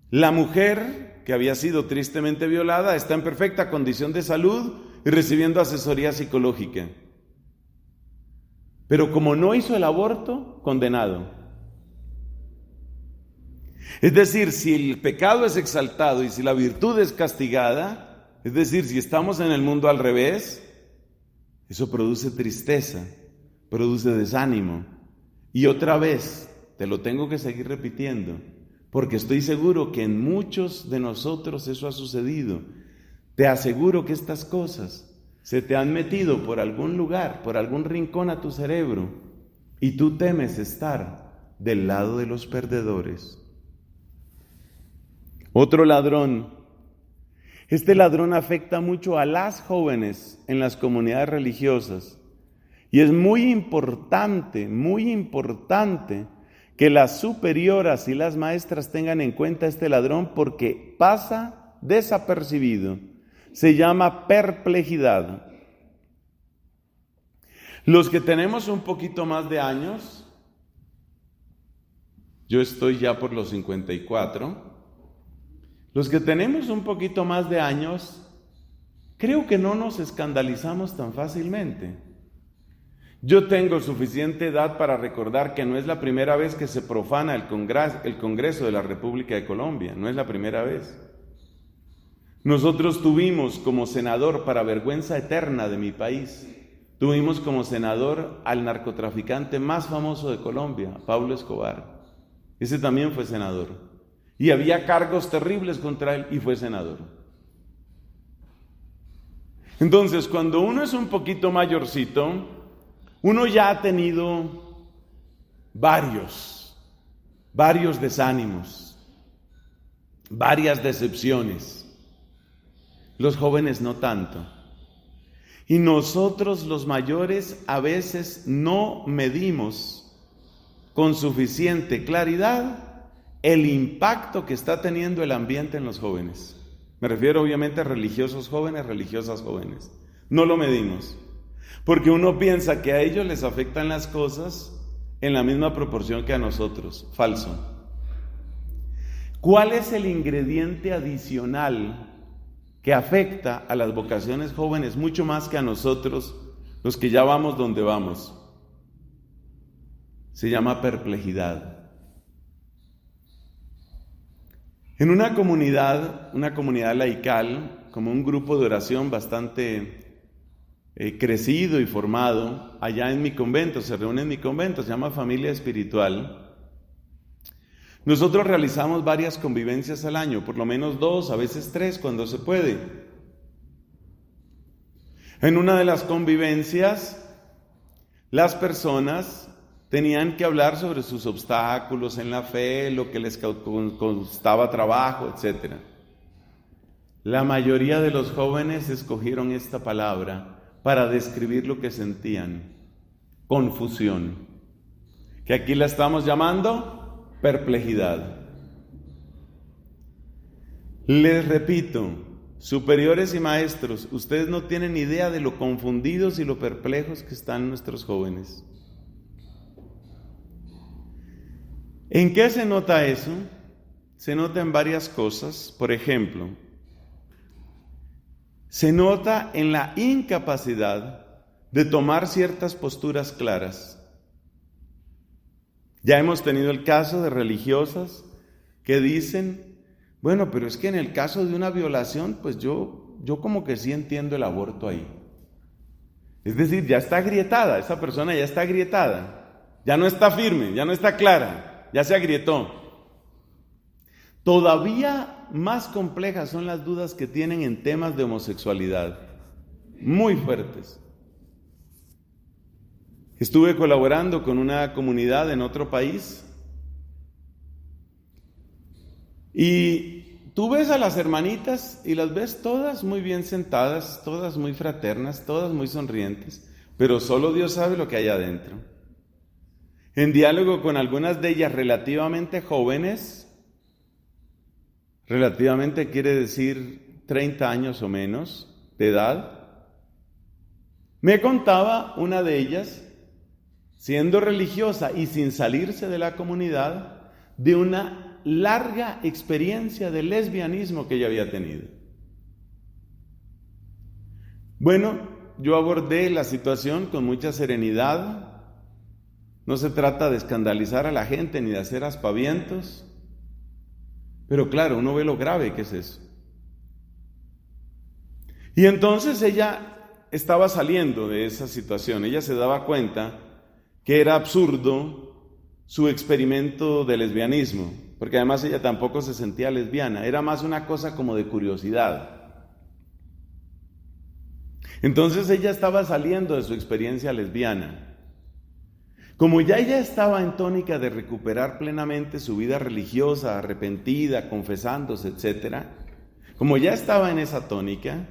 La mujer, que había sido tristemente violada, está en perfecta condición de salud y recibiendo asesoría psicológica. Pero como no hizo el aborto, condenado. Es decir, si el pecado es exaltado y si la virtud es castigada, es decir, si estamos en el mundo al revés, eso produce tristeza, produce desánimo. Y otra vez, te lo tengo que seguir repitiendo, porque estoy seguro que en muchos de nosotros eso ha sucedido. Te aseguro que estas cosas se te han metido por algún lugar, por algún rincón a tu cerebro, y tú temes estar del lado de los perdedores. Otro ladrón. Este ladrón afecta mucho a las jóvenes en las comunidades religiosas. Y es muy importante que las superioras y las maestras tengan en cuenta este ladrón, porque pasa desapercibido. Se llama perplejidad. Los que tenemos un poquito más de años, yo estoy ya por los 54, los que tenemos un poquito más de años, creo que no nos escandalizamos tan fácilmente. Yo tengo suficiente edad para recordar que no es la primera vez que se profana el Congreso de la República de Colombia, no es la primera vez. Nosotros tuvimos como senador, para vergüenza eterna de mi país, tuvimos como senador al narcotraficante más famoso de Colombia, Pablo Escobar. Ese también fue senador. Y había cargos terribles contra él y fue senador. Entonces, cuando uno es un poquito mayorcito, uno ya ha tenido varios desánimos, varias decepciones. Los jóvenes no tanto. Y nosotros los mayores a veces no medimos con suficiente claridad el impacto que está teniendo el ambiente en los jóvenes. Me refiero obviamente a religiosos jóvenes, religiosas jóvenes. No lo medimos, porque uno piensa que a ellos les afectan las cosas en la misma proporción que a nosotros. Falso. ¿Cuál es el ingrediente adicional que afecta a las vocaciones jóvenes mucho más que a nosotros, los que ya vamos donde vamos? Se llama perplejidad. En una comunidad laical, como un grupo de oración bastante crecido y formado, allá en mi convento, se reúne en mi convento, se llama Familia Espiritual. Nosotros realizamos varias convivencias al año, por lo menos 2, a veces 3, cuando se puede. En una de las convivencias, las personas tenían que hablar sobre sus obstáculos en la fe, lo que les costaba trabajo, etc. La mayoría de los jóvenes escogieron esta palabra para describir lo que sentían: confusión, que aquí la estamos llamando perplejidad. Les repito, superiores y maestros, ustedes no tienen idea de lo confundidos y lo perplejos que están nuestros jóvenes. ¿En qué se nota eso? Se nota en varias cosas. Por ejemplo, se nota en la incapacidad de tomar ciertas posturas claras. Ya hemos tenido el caso de religiosas que dicen, bueno, pero es que en el caso de una violación, pues yo como que sí entiendo el aborto ahí. Es decir, ya está agrietada, esa persona ya está agrietada, ya no está firme, ya no está clara, ya se agrietó. Todavía más complejas son las dudas que tienen en temas de homosexualidad, muy fuertes. Estuve colaborando con una comunidad en otro país y tú ves a las hermanitas y las ves todas muy bien sentadas, todas muy fraternas, todas muy sonrientes, pero solo Dios sabe lo que hay adentro. En diálogo con algunas de ellas relativamente jóvenes, relativamente quiere decir 30 años o menos de edad, me contaba una de ellas, siendo religiosa y sin salirse de la comunidad, de una larga experiencia de lesbianismo que ella había tenido. Bueno, yo abordé la situación con mucha serenidad. No se trata de escandalizar a la gente ni de hacer aspavientos, pero claro, uno ve lo grave que es eso. Y entonces ella estaba saliendo de esa situación, ella se daba cuenta que era absurdo su experimento de lesbianismo, porque además ella tampoco se sentía lesbiana, era más una cosa como de curiosidad. Entonces ella estaba saliendo de su experiencia lesbiana. Como ya ella estaba en tónica de recuperar plenamente su vida religiosa, arrepentida, confesándose, etc., como ya estaba en esa tónica,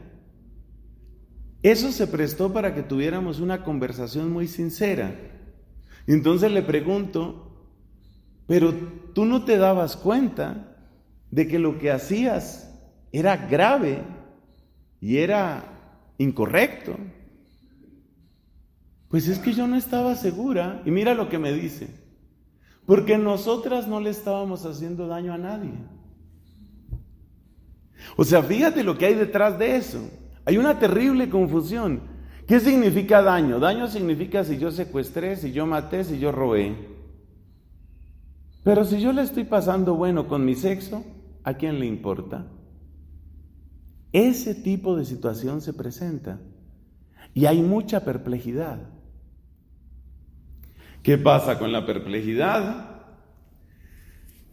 eso se prestó para que tuviéramos una conversación muy sincera. Entonces le pregunto, pero tú no te dabas cuenta de que lo que hacías era grave y era incorrecto. Pues es que yo no estaba segura. Y mira lo que me dice, porque nosotras no le estábamos haciendo daño a nadie. O sea, fíjate lo que hay detrás de eso. Hay una terrible confusión. ¿Qué significa daño? Daño significa si yo secuestré, si yo maté, si yo robé. Pero si yo le estoy pasando bueno con mi sexo, ¿a quién le importa? Ese tipo de situación se presenta y hay mucha perplejidad. ¿Qué pasa con la perplejidad?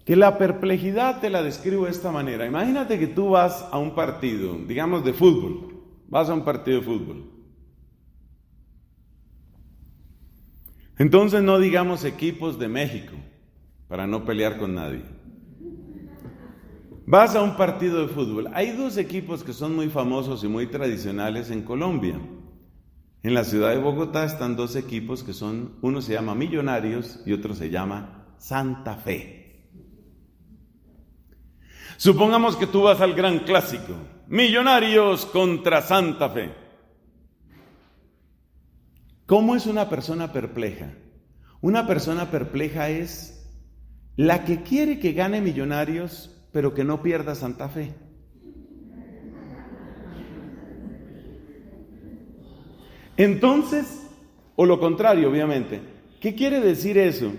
Que la perplejidad te la describo de esta manera. Imagínate que tú vas a un partido, digamos de fútbol, vas a un partido de fútbol. Entonces no digamos equipos de México, para no pelear con nadie. Vas a un partido de fútbol. Hay 2 equipos que son muy famosos y muy tradicionales en Colombia. En la ciudad de Bogotá están 2 equipos que son, uno se llama Millonarios y otro se llama Santa Fe. Supongamos que tú vas al gran clásico, Millonarios contra Santa Fe. ¿Cómo es una persona perpleja? Una persona perpleja es la que quiere que gane Millonarios, pero que no pierda Santa Fe. Entonces, o lo contrario, obviamente, ¿qué quiere decir eso?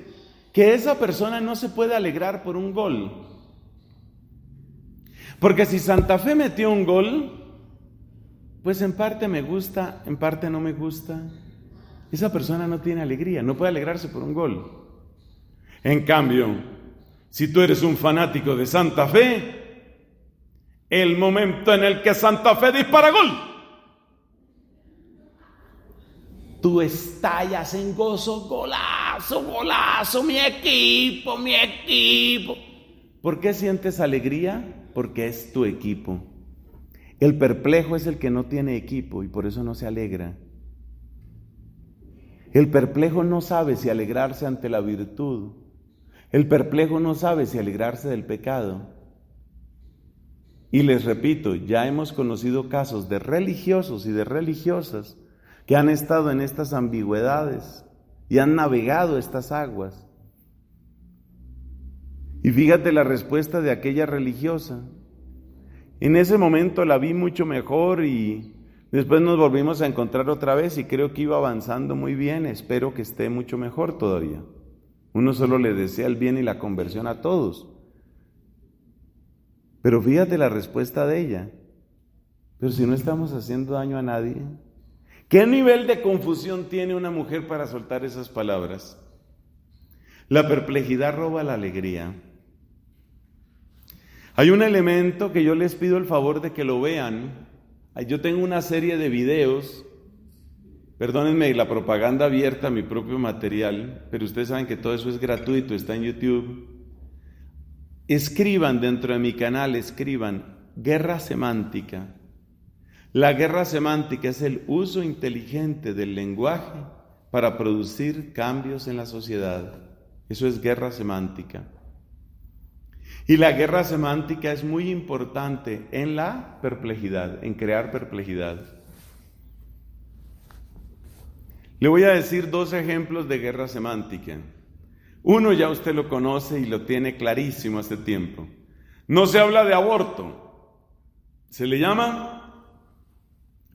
Que esa persona no se puede alegrar por un gol. Porque si Santa Fe metió un gol, pues en parte me gusta, en parte no me gusta. Esa persona no tiene alegría, no puede alegrarse por un gol. En cambio, si tú eres un fanático de Santa Fe, el momento en el que Santa Fe dispara gol, tú estallas en gozo, golazo, golazo, mi equipo, mi equipo. ¿Por qué sientes alegría? Porque es tu equipo. El perplejo es el que no tiene equipo y por eso no se alegra. El perplejo no sabe si alegrarse ante la virtud. El perplejo no sabe si alegrarse del pecado. Y les repito, ya hemos conocido casos de religiosos y de religiosas que han estado en estas ambigüedades y han navegado estas aguas. Y fíjate la respuesta de aquella religiosa. En ese momento la vi mucho mejor y después nos volvimos a encontrar otra vez y creo que iba avanzando muy bien. Espero que esté mucho mejor todavía. Uno solo le desea el bien y la conversión a todos. Pero fíjate la respuesta de ella. Pero si no estamos haciendo daño a nadie, ¿qué nivel de confusión tiene una mujer para soltar esas palabras? La perplejidad roba la alegría. Hay un elemento que yo les pido el favor de que lo vean. Yo tengo una serie de videos, perdónenme la propaganda abierta, mi propio material, pero ustedes saben que todo eso es gratuito, está en YouTube. Escriban dentro de mi canal, escriban guerra semántica. La guerra semántica es el uso inteligente del lenguaje para producir cambios en la sociedad. Eso es guerra semántica. Y la guerra semántica es muy importante en la perplejidad, en crear perplejidad. Le voy a decir 2 ejemplos de guerra semántica. Uno ya usted lo conoce y lo tiene clarísimo hace tiempo. No se habla de aborto. Se le llama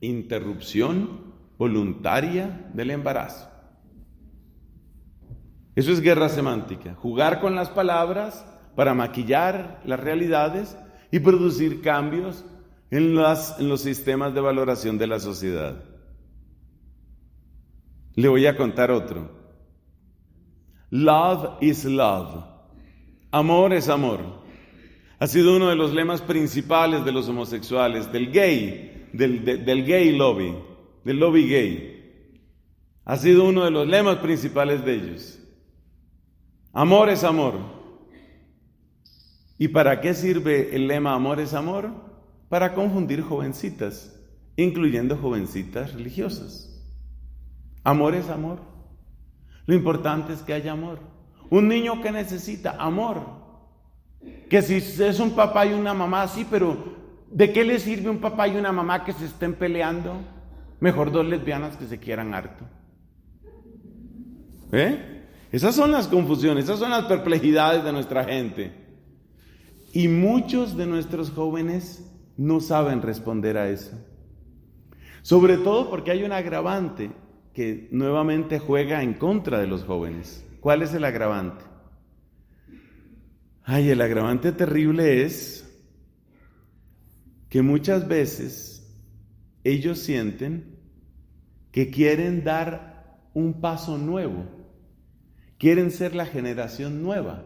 interrupción voluntaria del embarazo. Eso es guerra semántica. Jugar con las palabras para maquillar las realidades y producir cambios en los sistemas de valoración de la sociedad. Le voy a contar otro. Love is love. Amor es amor. Ha sido uno de los lemas principales de los homosexuales, del gay lobby, del lobby gay. Ha sido uno de los lemas principales de ellos. Amor es amor. ¿Y para qué sirve el lema amor es amor? Para confundir jovencitas, incluyendo jovencitas religiosas. Amor es amor. Lo importante es que haya amor. Un niño que necesita amor. Que si es un papá y una mamá, sí, pero ¿de qué le sirve un papá y una mamá que se estén peleando? Mejor 2 lesbianas que se quieran harto. Esas son las confusiones, esas son las perplejidades de nuestra gente. Y muchos de nuestros jóvenes no saben responder a eso. Sobre todo porque hay un agravante que nuevamente juega en contra de los jóvenes. ¿Cuál es el agravante? El agravante terrible es que muchas veces ellos sienten que quieren dar un paso nuevo, quieren ser la generación nueva.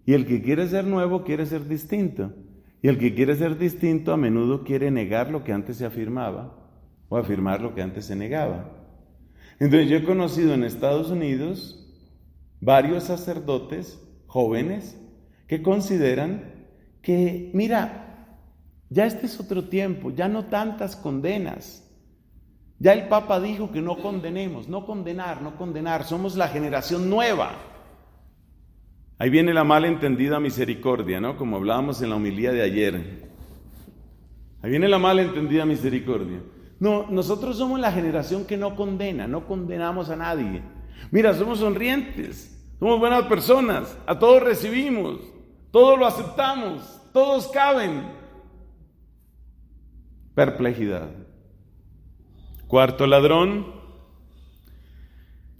Y el que quiere ser nuevo quiere ser distinto. Y el que quiere ser distinto a menudo quiere negar lo que antes se afirmaba o afirmar lo que antes se negaba. Entonces yo he conocido en Estados Unidos varios sacerdotes jóvenes que consideran que, mira, ya este es otro tiempo, ya no tantas condenas. Ya el Papa dijo que no condenemos, no condenar, somos la generación nueva. Ahí viene la malentendida misericordia, ¿no? Como hablábamos en la homilía de ayer. Ahí viene la malentendida misericordia. No, nosotros somos la generación que no condena, no condenamos a nadie. Mira, somos sonrientes, somos buenas personas, a todos recibimos, todos lo aceptamos, todos caben. Perplejidad. Cuarto ladrón,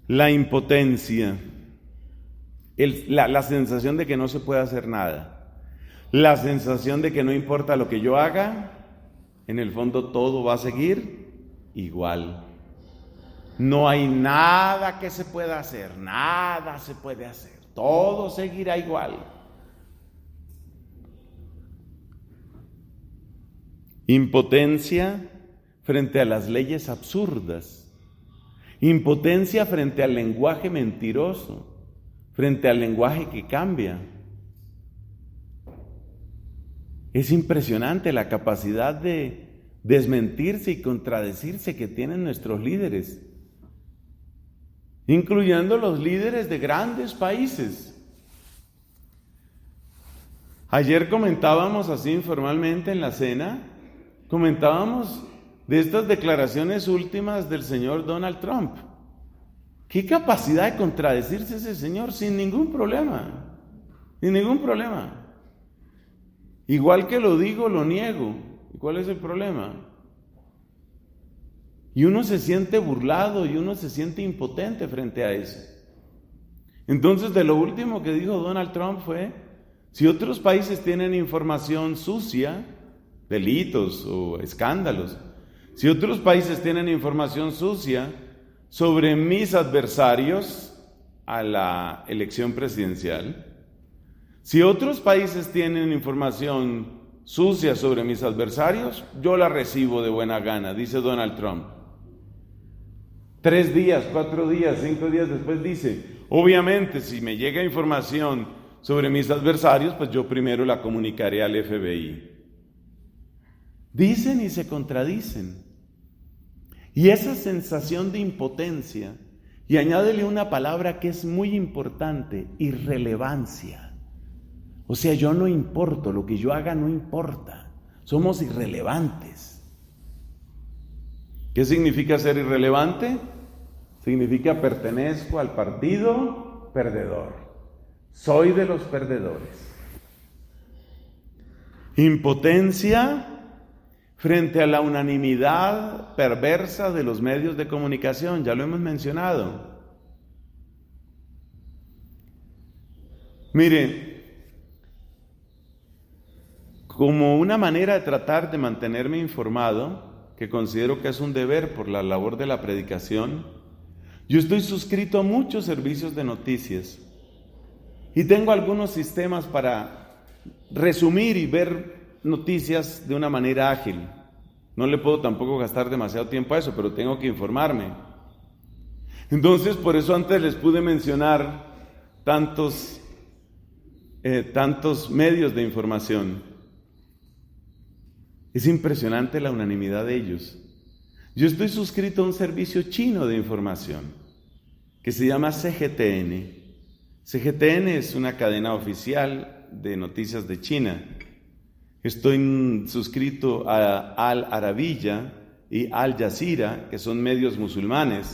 la impotencia, la sensación de que no se puede hacer nada, la sensación de que no importa lo que yo haga, en el fondo todo va a seguir igual. No hay nada que se pueda hacer, nada se puede hacer, todo seguirá igual. Impotencia frente a las leyes absurdas, impotencia frente al lenguaje mentiroso, frente al lenguaje que cambia. Es impresionante la capacidad de desmentirse y contradecirse que tienen nuestros líderes, incluyendo los líderes de grandes países. Ayer comentábamos así informalmente en la cena, comentábamos de estas declaraciones últimas del señor Donald Trump. ¿Qué capacidad de contradecirse ese señor sin ningún problema? Sin ningún problema. Igual que lo digo, lo niego. ¿Y cuál es el problema? Y uno se siente burlado y uno se siente impotente frente a eso. Entonces, de lo último que dijo Donald Trump fue, si otros países tienen información sucia, delitos o escándalos, si otros países tienen información sucia sobre mis adversarios a la elección presidencial, si otros países tienen información sucia sobre mis adversarios, yo la recibo de buena gana, dice Donald Trump. 3 días, 4 días, 5 días después dice, obviamente si me llega información sobre mis adversarios, pues yo primero la comunicaré al FBI. Dicen y se contradicen. Y esa sensación de impotencia, y añádele una palabra que es muy importante, irrelevancia. O sea, yo no importo, lo que yo haga no importa, somos irrelevantes. ¿Qué significa ser irrelevante? Significa pertenezco al partido perdedor, soy de los perdedores. Impotencia frente a la unanimidad perversa de los medios de comunicación, ya lo hemos mencionado. Mire, como una manera de tratar de mantenerme informado, que considero que es un deber por la labor de la predicación, yo estoy suscrito a muchos servicios de noticias y tengo algunos sistemas para resumir y ver noticias de una manera ágil. No le puedo tampoco gastar demasiado tiempo a eso, pero tengo que informarme. Entonces, por eso antes les pude mencionar tantos medios de información. Es impresionante la unanimidad de ellos. Yo estoy suscrito a un servicio chino de información que se llama CGTN. CGTN es una cadena oficial de noticias de China. Estoy suscrito a Al Arabiya y Al Jazeera, que son medios musulmanes.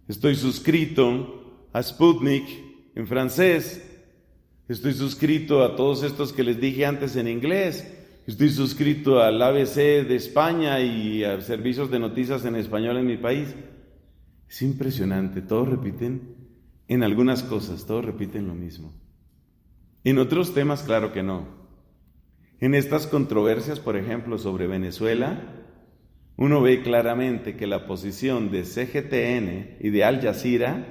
Estoy suscrito a Sputnik en francés. Estoy suscrito a todos estos que les dije antes en inglés. Estoy suscrito al ABC de España y a servicios de noticias en español en mi país. Es impresionante, todos repiten, en algunas cosas, todos repiten lo mismo. En otros temas, claro que no. En estas controversias, por ejemplo, sobre Venezuela, uno ve claramente que la posición de CGTN y de Al Jazeera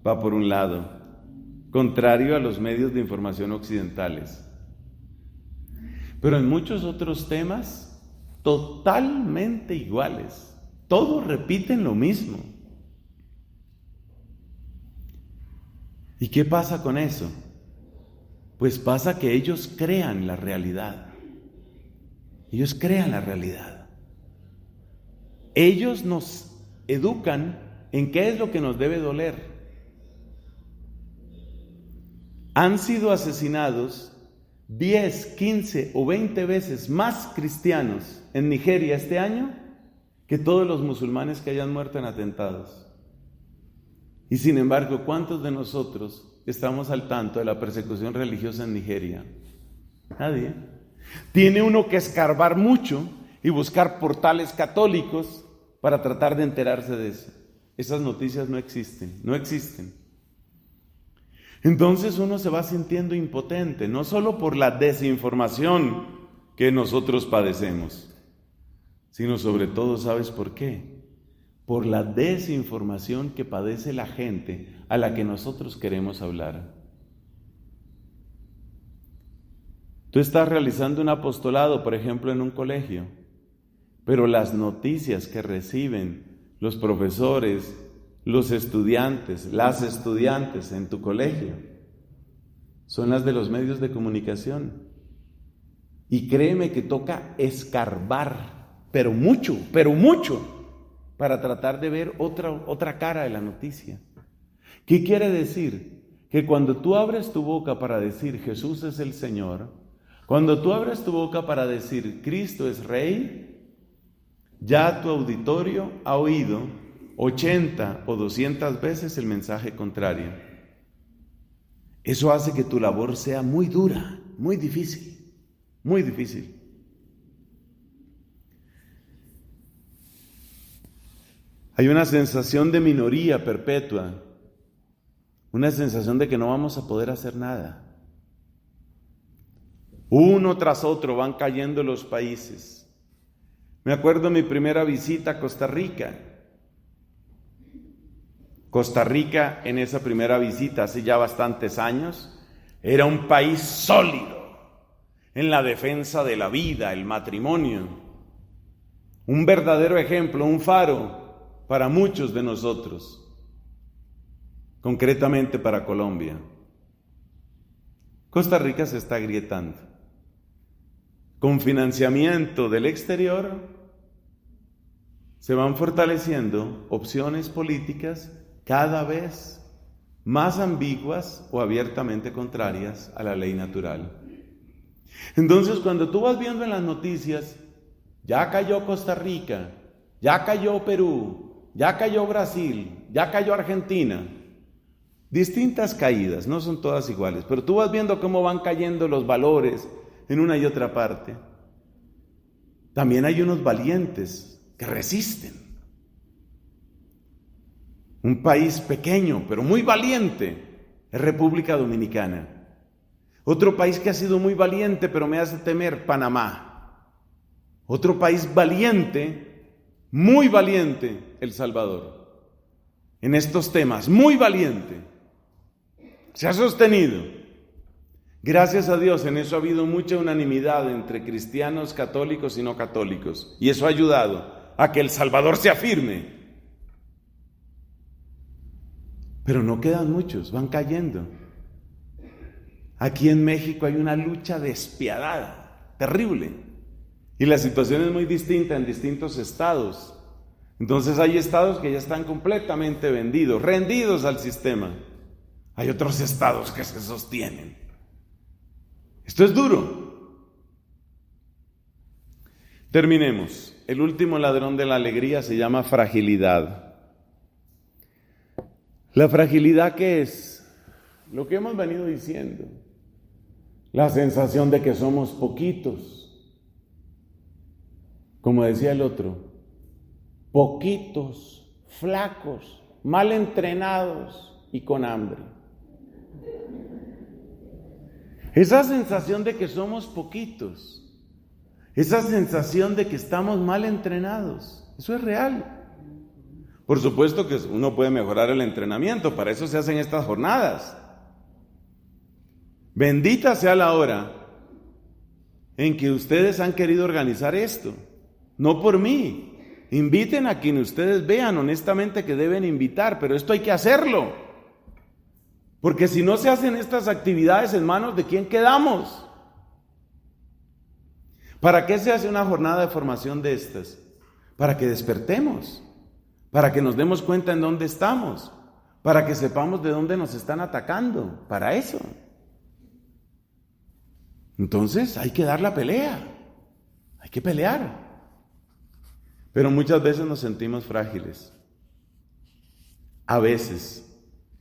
va por un lado, contrario a los medios de información occidentales. Pero en muchos otros temas, totalmente iguales. Todos repiten lo mismo. ¿Y qué pasa con eso? Pues pasa que ellos crean la realidad. Ellos crean la realidad. Ellos nos educan en qué es lo que nos debe doler. han sido asesinados 10, 15 o 20 veces más cristianos en Nigeria este año que todos los musulmanes que hayan muerto en atentados. Y sin embargo, ¿cuántos de nosotros estamos al tanto de la persecución religiosa en Nigeria? Nadie. Tiene uno que escarbar mucho y buscar portales católicos para tratar de enterarse de eso. Esas noticias no existen, no existen. Entonces uno se va sintiendo impotente, no solo por la desinformación que nosotros padecemos, sino sobre todo, ¿sabes por qué? Por la desinformación que padece la gente a la que nosotros queremos hablar. Tú estás realizando un apostolado, por ejemplo, en un colegio, pero las noticias que reciben los profesores, los estudiantes, las estudiantes en tu colegio, son las de los medios de comunicación. Y créeme que toca escarbar, pero mucho, para tratar de ver otra cara de la noticia. ¿Qué quiere decir? Que cuando tú abres tu boca para decir Jesús es el Señor, cuando tú abres tu boca para decir Cristo es Rey, ya tu auditorio ha oído 80 o 200 veces el mensaje contrario. Eso hace que tu labor sea muy dura, muy difícil, muy difícil. Hay una sensación de minoría perpetua, una sensación de que no vamos a poder hacer nada. Uno tras otro van cayendo los países. Me acuerdo mi primera visita a Costa Rica. Costa Rica, en esa primera visita, hace ya bastantes años, era un país sólido en la defensa de la vida, el matrimonio. Un verdadero ejemplo, un faro para muchos de nosotros, concretamente para Colombia. Costa Rica se está agrietando. Con financiamiento del exterior se van fortaleciendo opciones políticas cada vez más ambiguas o abiertamente contrarias a la ley natural. Entonces, cuando tú vas viendo en las noticias, ya cayó Costa Rica, ya cayó Perú, ya cayó Brasil, ya cayó Argentina, distintas caídas, no son todas iguales, pero tú vas viendo cómo van cayendo los valores en una y otra parte. También hay unos valientes que resisten. Un país pequeño, pero muy valiente, es República Dominicana. Otro país que ha sido muy valiente, pero me hace temer, Panamá. Otro país valiente, muy valiente, El Salvador. En estos temas, muy valiente. Se ha sostenido. Gracias a Dios, en eso ha habido mucha unanimidad entre cristianos, católicos y no católicos. Y eso ha ayudado a que El Salvador se afirme. Pero no quedan muchos, van cayendo. Aquí en México hay una lucha despiadada, terrible. Y la situación es muy distinta en distintos estados. Entonces hay estados que ya están completamente vendidos, rendidos al sistema. Hay otros estados que se sostienen. Esto es duro. Terminemos. El último ladrón de la alegría se llama fragilidad. La fragilidad, ¿qué es? Lo que hemos venido diciendo. La sensación de que somos poquitos. Como decía el otro, poquitos, flacos, mal entrenados y con hambre. Esa sensación de que somos poquitos, esa sensación de que estamos mal entrenados, eso es real. Por supuesto que uno puede mejorar el entrenamiento, para eso se hacen estas jornadas. Bendita sea la hora en que ustedes han querido organizar esto, no por mí. Inviten a quien ustedes vean honestamente que deben invitar, pero esto hay que hacerlo. Porque si no se hacen estas actividades, en manos de quién quedamos. ¿Para qué se hace una jornada de formación de estas? Para que despertemos, para que nos demos cuenta en dónde estamos, para que sepamos de dónde nos están atacando, para eso. Entonces hay que dar la pelea, hay que pelear. Pero muchas veces nos sentimos frágiles. A veces,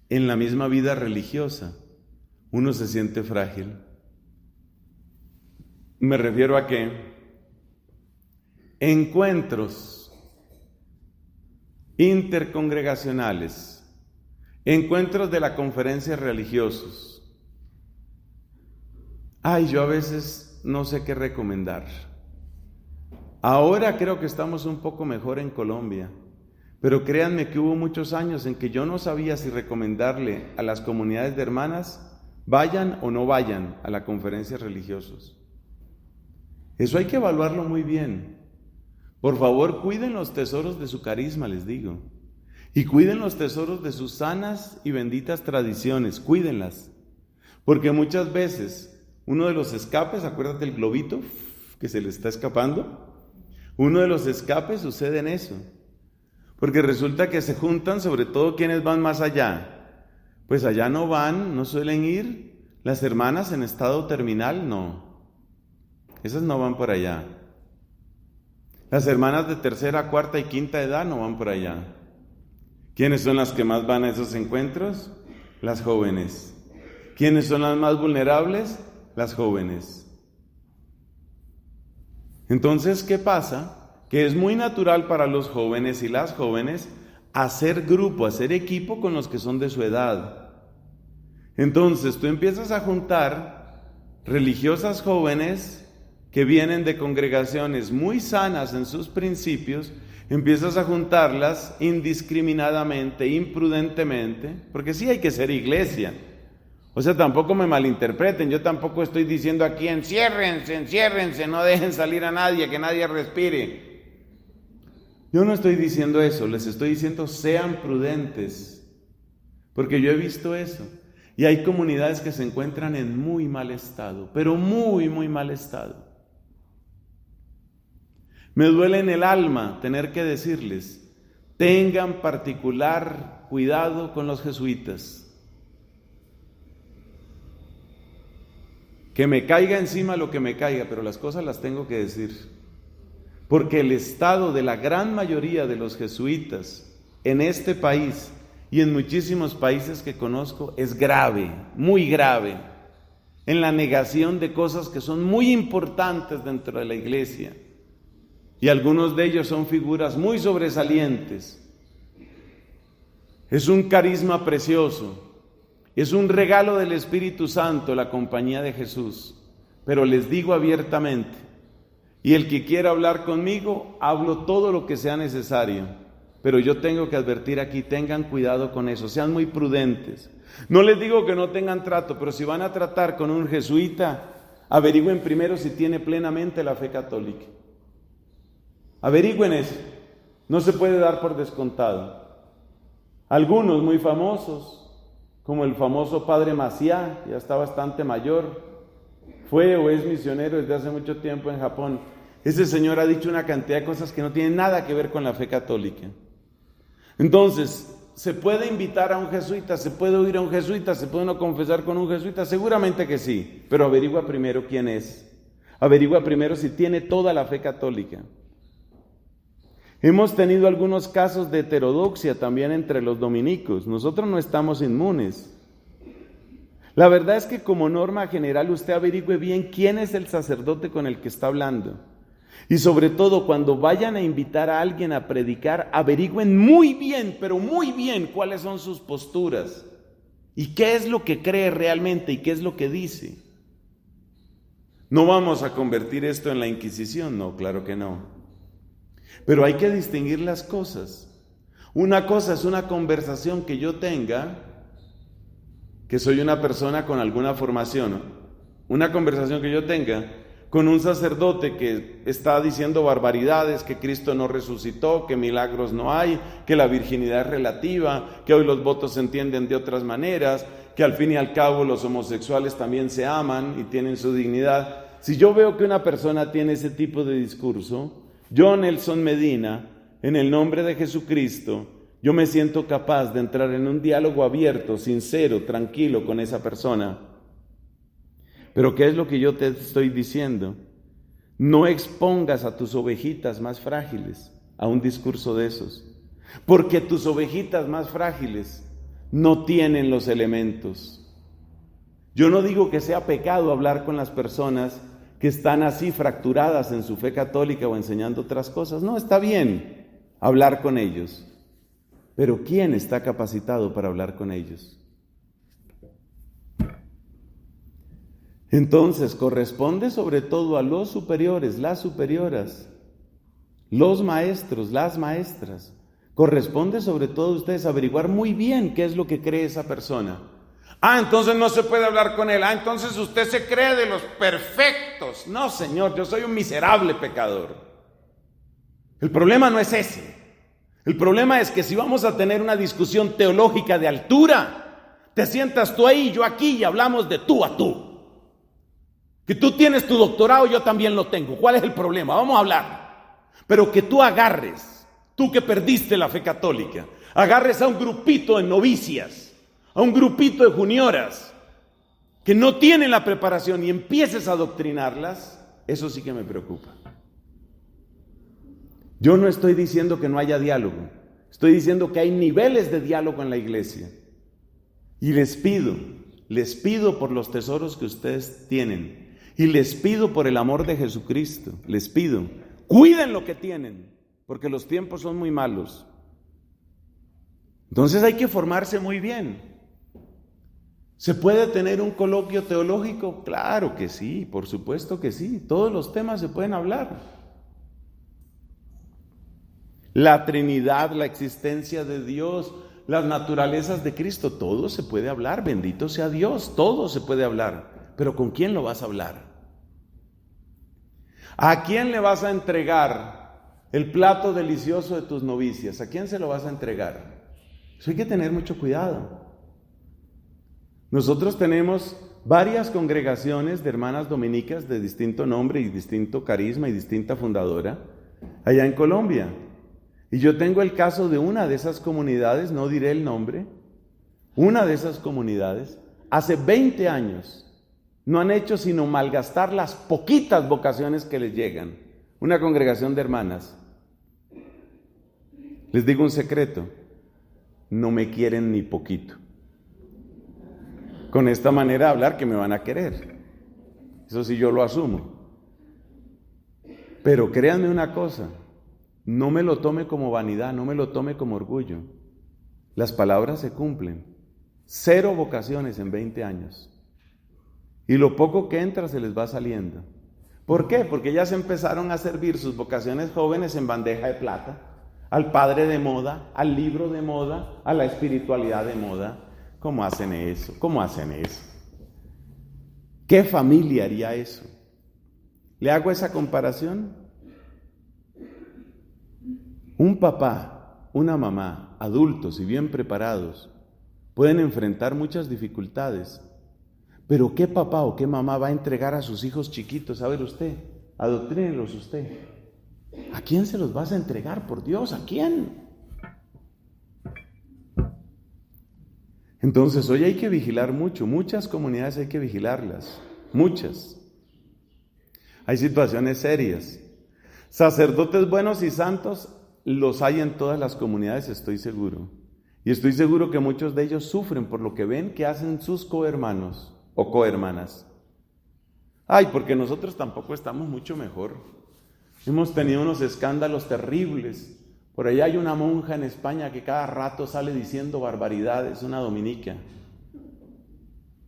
en la misma vida religiosa, uno se siente frágil. Me refiero a que encuentros intercongregacionales, encuentros de la conferencia religiosos. Yo a veces no sé qué recomendar. Ahora creo que estamos un poco mejor en Colombia, pero créanme que hubo muchos años en que yo no sabía si recomendarle a las comunidades de hermanas vayan o no vayan a las conferencias religiosas. Eso hay que evaluarlo muy bien. Por favor, cuiden los tesoros de su carisma, les digo. Y cuiden los tesoros de sus sanas y benditas tradiciones, cuídenlas. Porque muchas veces uno de los escapes, acuérdate el globito que se le está escapando, uno de los escapes sucede en eso. Porque resulta que se juntan, sobre todo quienes van más allá. Pues allá no van, no suelen ir. Las hermanas en estado terminal, no. Esas no van por allá. Las hermanas de tercera, cuarta y quinta edad no van por allá. ¿Quiénes son las que más van a esos encuentros? Las jóvenes. ¿Quiénes son las más vulnerables? Las jóvenes. Entonces, ¿qué pasa? Que es muy natural para los jóvenes y las jóvenes hacer grupo, hacer equipo con los que son de su edad. Entonces, tú empiezas a juntar religiosas jóvenes que vienen de congregaciones muy sanas en sus principios, empiezas a juntarlas indiscriminadamente, imprudentemente, porque sí hay que ser iglesia. O sea, tampoco me malinterpreten, yo tampoco estoy diciendo aquí enciérrense, no dejen salir a nadie, que nadie respire. Yo no estoy diciendo eso, les estoy diciendo sean prudentes, porque yo he visto eso. Y hay comunidades que se encuentran en muy mal estado, pero muy, muy mal estado. Me duele en el alma tener que decirles, tengan particular cuidado con los jesuitas. Que me caiga encima lo que me caiga, pero las cosas las tengo que decir. Porque el estado de la gran mayoría de los jesuitas en este país y en muchísimos países que conozco es grave, muy grave, en la negación de cosas que son muy importantes dentro de la iglesia. Y algunos de ellos son figuras muy sobresalientes. Es un carisma precioso. Es un regalo del Espíritu Santo la compañía de Jesús. Pero les digo abiertamente, y el que quiera hablar conmigo, hablo todo lo que sea necesario. Pero yo tengo que advertir aquí, tengan cuidado con eso, sean muy prudentes. No les digo que no tengan trato, pero si van a tratar con un jesuita, averigüen primero si tiene plenamente la fe católica. Averigüen eso, no se puede dar por descontado. Algunos muy famosos, como el famoso padre Maciá, ya está bastante mayor, fue o es misionero desde hace mucho tiempo en Japón. Ese señor ha dicho una cantidad de cosas que no tienen nada que ver con la fe católica. Entonces, ¿se puede invitar a un jesuita? ¿Se puede oír a un jesuita? ¿Se puede uno confesar con un jesuita? Seguramente que sí, pero averigua primero quién es. Averigua primero si tiene toda la fe católica. Hemos tenido algunos casos de heterodoxia también entre los dominicos. Nosotros no estamos inmunes. La verdad es que como norma general usted averigüe bien quién es el sacerdote con el que está hablando. Y sobre todo cuando vayan a invitar a alguien a predicar, averigüen muy bien, pero muy bien cuáles son sus posturas. Y qué es lo que cree realmente y qué es lo que dice. ¿No vamos a convertir esto en la Inquisición? No, claro que no. Pero hay que distinguir las cosas. Una cosa es una conversación que yo tenga, que soy una persona con alguna formación, una conversación que yo tenga con un sacerdote que está diciendo barbaridades, que Cristo no resucitó, que milagros no hay, que la virginidad es relativa, que hoy los votos se entienden de otras maneras, que al fin y al cabo los homosexuales también se aman y tienen su dignidad. Si yo veo que una persona tiene ese tipo de discurso, yo, Nelson Medina, en el nombre de Jesucristo, yo me siento capaz de entrar en un diálogo abierto, sincero, tranquilo con esa persona. Pero ¿qué es lo que yo te estoy diciendo? No expongas a tus ovejitas más frágiles a un discurso de esos, porque tus ovejitas más frágiles no tienen los elementos. Yo no digo que sea pecado hablar con las personas que están así fracturadas en su fe católica o enseñando otras cosas. No, está bien hablar con ellos. Pero ¿quién está capacitado para hablar con ellos? Entonces, corresponde sobre todo a los superiores, las superioras, los maestros, las maestras. Corresponde sobre todo a ustedes averiguar muy bien qué es lo que cree esa persona. Entonces no se puede hablar con él. Entonces usted se cree de los perfectos. No, Señor, yo soy un miserable pecador. El problema no es ese. El problema es que si vamos a tener una discusión teológica de altura, te sientas tú ahí, yo aquí y hablamos de tú a tú. Que tú tienes tu doctorado, yo también lo tengo. ¿Cuál es el problema? Vamos a hablar. Pero que tú agarres, tú que perdiste la fe católica, agarres a un grupito de novicias, a un grupito de junioras que no tienen la preparación y empieces a adoctrinarlas, eso sí que me preocupa. Yo no estoy diciendo que no haya diálogo, estoy diciendo que hay niveles de diálogo en la iglesia. Y les pido por los tesoros que ustedes tienen, y les pido por el amor de Jesucristo, les pido, cuiden lo que tienen, porque los tiempos son muy malos. Entonces hay que formarse muy bien. ¿Se puede tener un coloquio teológico? Claro que sí, por supuesto que sí, todos los temas se pueden hablar. La Trinidad, la existencia de Dios, las naturalezas de Cristo, todo se puede hablar, bendito sea Dios, todo se puede hablar. Pero ¿con quién lo vas a hablar? ¿A quién le vas a entregar el plato delicioso de tus novicias? ¿A quién se lo vas a entregar? Eso hay que tener mucho cuidado. Nosotros tenemos varias congregaciones de hermanas dominicas de distinto nombre y distinto carisma y distinta fundadora allá en Colombia. Y yo tengo el caso de una de esas comunidades, no diré el nombre, una de esas comunidades, hace 20 años, no han hecho sino malgastar las poquitas vocaciones que les llegan. Una congregación de hermanas. Les digo un secreto, no me quieren ni poquito. Con esta manera de hablar que me van a querer. Eso sí yo lo asumo. Pero créanme una cosa, no me lo tome como vanidad, no me lo tome como orgullo. Las palabras se cumplen. 0 vocaciones en 20 años. Y lo poco que entra se les va saliendo. ¿Por qué? Porque ya se empezaron a servir sus vocaciones jóvenes en bandeja de plata, al padre de moda, al libro de moda, a la espiritualidad de moda. ¿Cómo hacen eso? ¿Cómo hacen eso? ¿Qué familia haría eso? ¿Le hago esa comparación? Un papá, una mamá, adultos y bien preparados, pueden enfrentar muchas dificultades. Pero ¿qué papá o qué mamá va a entregar a sus hijos chiquitos? A ver usted, adoctrínelos usted. ¿A quién se los vas a entregar, por Dios? ¿A quién? Entonces hoy hay que vigilar mucho, muchas comunidades hay que vigilarlas, muchas. Hay situaciones serias. Sacerdotes buenos y santos los hay en todas las comunidades, estoy seguro. Y estoy seguro que muchos de ellos sufren por lo que ven que hacen sus cohermanos o cohermanas. Porque nosotros tampoco estamos mucho mejor. Hemos tenido unos escándalos terribles. Por allá hay una monja en España que cada rato sale diciendo barbaridades, una dominica.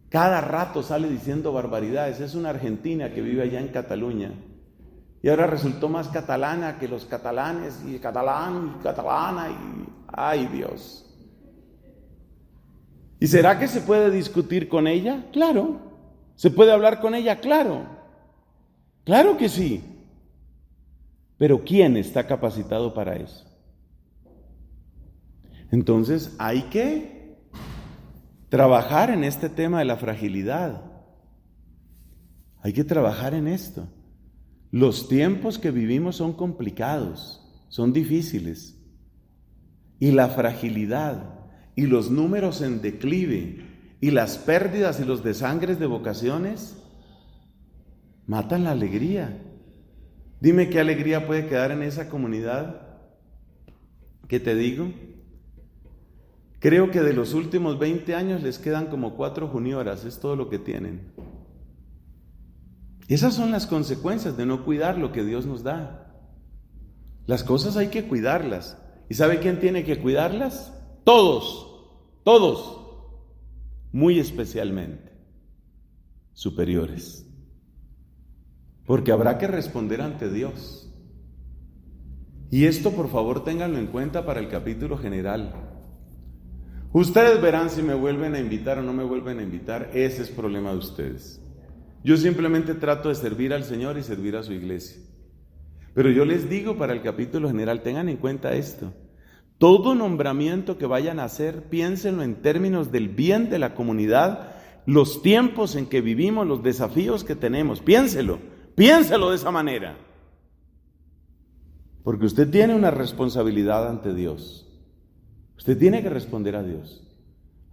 Cada rato sale diciendo barbaridades. Es una argentina que vive allá en Cataluña. Y ahora resultó más catalana que los catalanes, y catalán, y catalana, y ¡ay Dios! ¿Y será que se puede discutir con ella? Claro. ¿Se puede hablar con ella? Claro. Claro que sí. Pero ¿quién está capacitado para eso? Entonces hay que trabajar en este tema de la fragilidad. Hay que trabajar en esto. Los tiempos que vivimos son complicados, son difíciles. Y la fragilidad y los números en declive y las pérdidas y los desangres de vocaciones matan la alegría. Dime qué alegría puede quedar en esa comunidad. ¿Qué te digo? Creo que de los últimos 20 años les quedan como 4 junioras, es todo lo que tienen. Esas son las consecuencias de no cuidar lo que Dios nos da. Las cosas hay que cuidarlas. ¿Y sabe quién tiene que cuidarlas? Todos, muy especialmente, superiores. Porque habrá que responder ante Dios. Y esto, por favor, ténganlo en cuenta para el capítulo general. Ustedes verán si me vuelven a invitar o no me vuelven a invitar. Ese es problema de ustedes. Yo simplemente trato de servir al Señor y servir a su iglesia. Pero yo les digo para el capítulo general, tengan en cuenta esto. Todo nombramiento que vayan a hacer, piénsenlo en términos del bien de la comunidad, los tiempos en que vivimos, los desafíos que tenemos. Piénselo de esa manera. Porque usted tiene una responsabilidad ante Dios. Usted tiene que responder a Dios.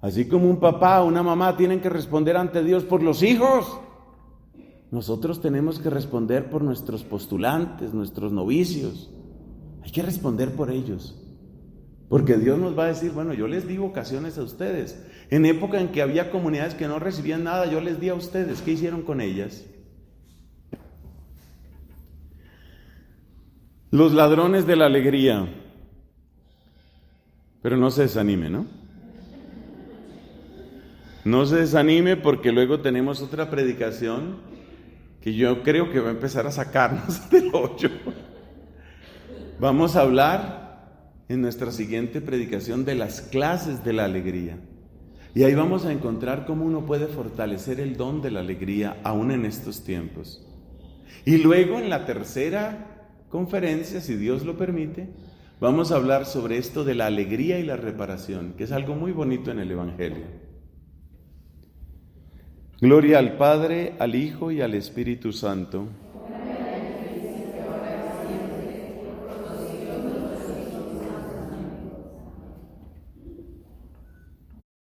Así como un papá o una mamá tienen que responder ante Dios por los hijos, nosotros tenemos que responder por nuestros postulantes, nuestros novicios. Hay que responder por ellos. Porque Dios nos va a decir, bueno, yo les di vocaciones a ustedes. En época en que había comunidades que no recibían nada, yo les di a ustedes. ¿Qué hicieron con ellas? Los ladrones de la alegría. Pero no se desanime, ¿no? No se desanime porque luego tenemos otra predicación que yo creo que va a empezar a sacarnos del hoyo. Vamos a hablar en nuestra siguiente predicación de las clases de la alegría. Y ahí vamos a encontrar cómo uno puede fortalecer el don de la alegría aún en estos tiempos. Y luego en la tercera conferencia, si Dios lo permite, vamos a hablar sobre esto de la alegría y la reparación, que es algo muy bonito en el Evangelio. Gloria al Padre, al Hijo y al Espíritu Santo.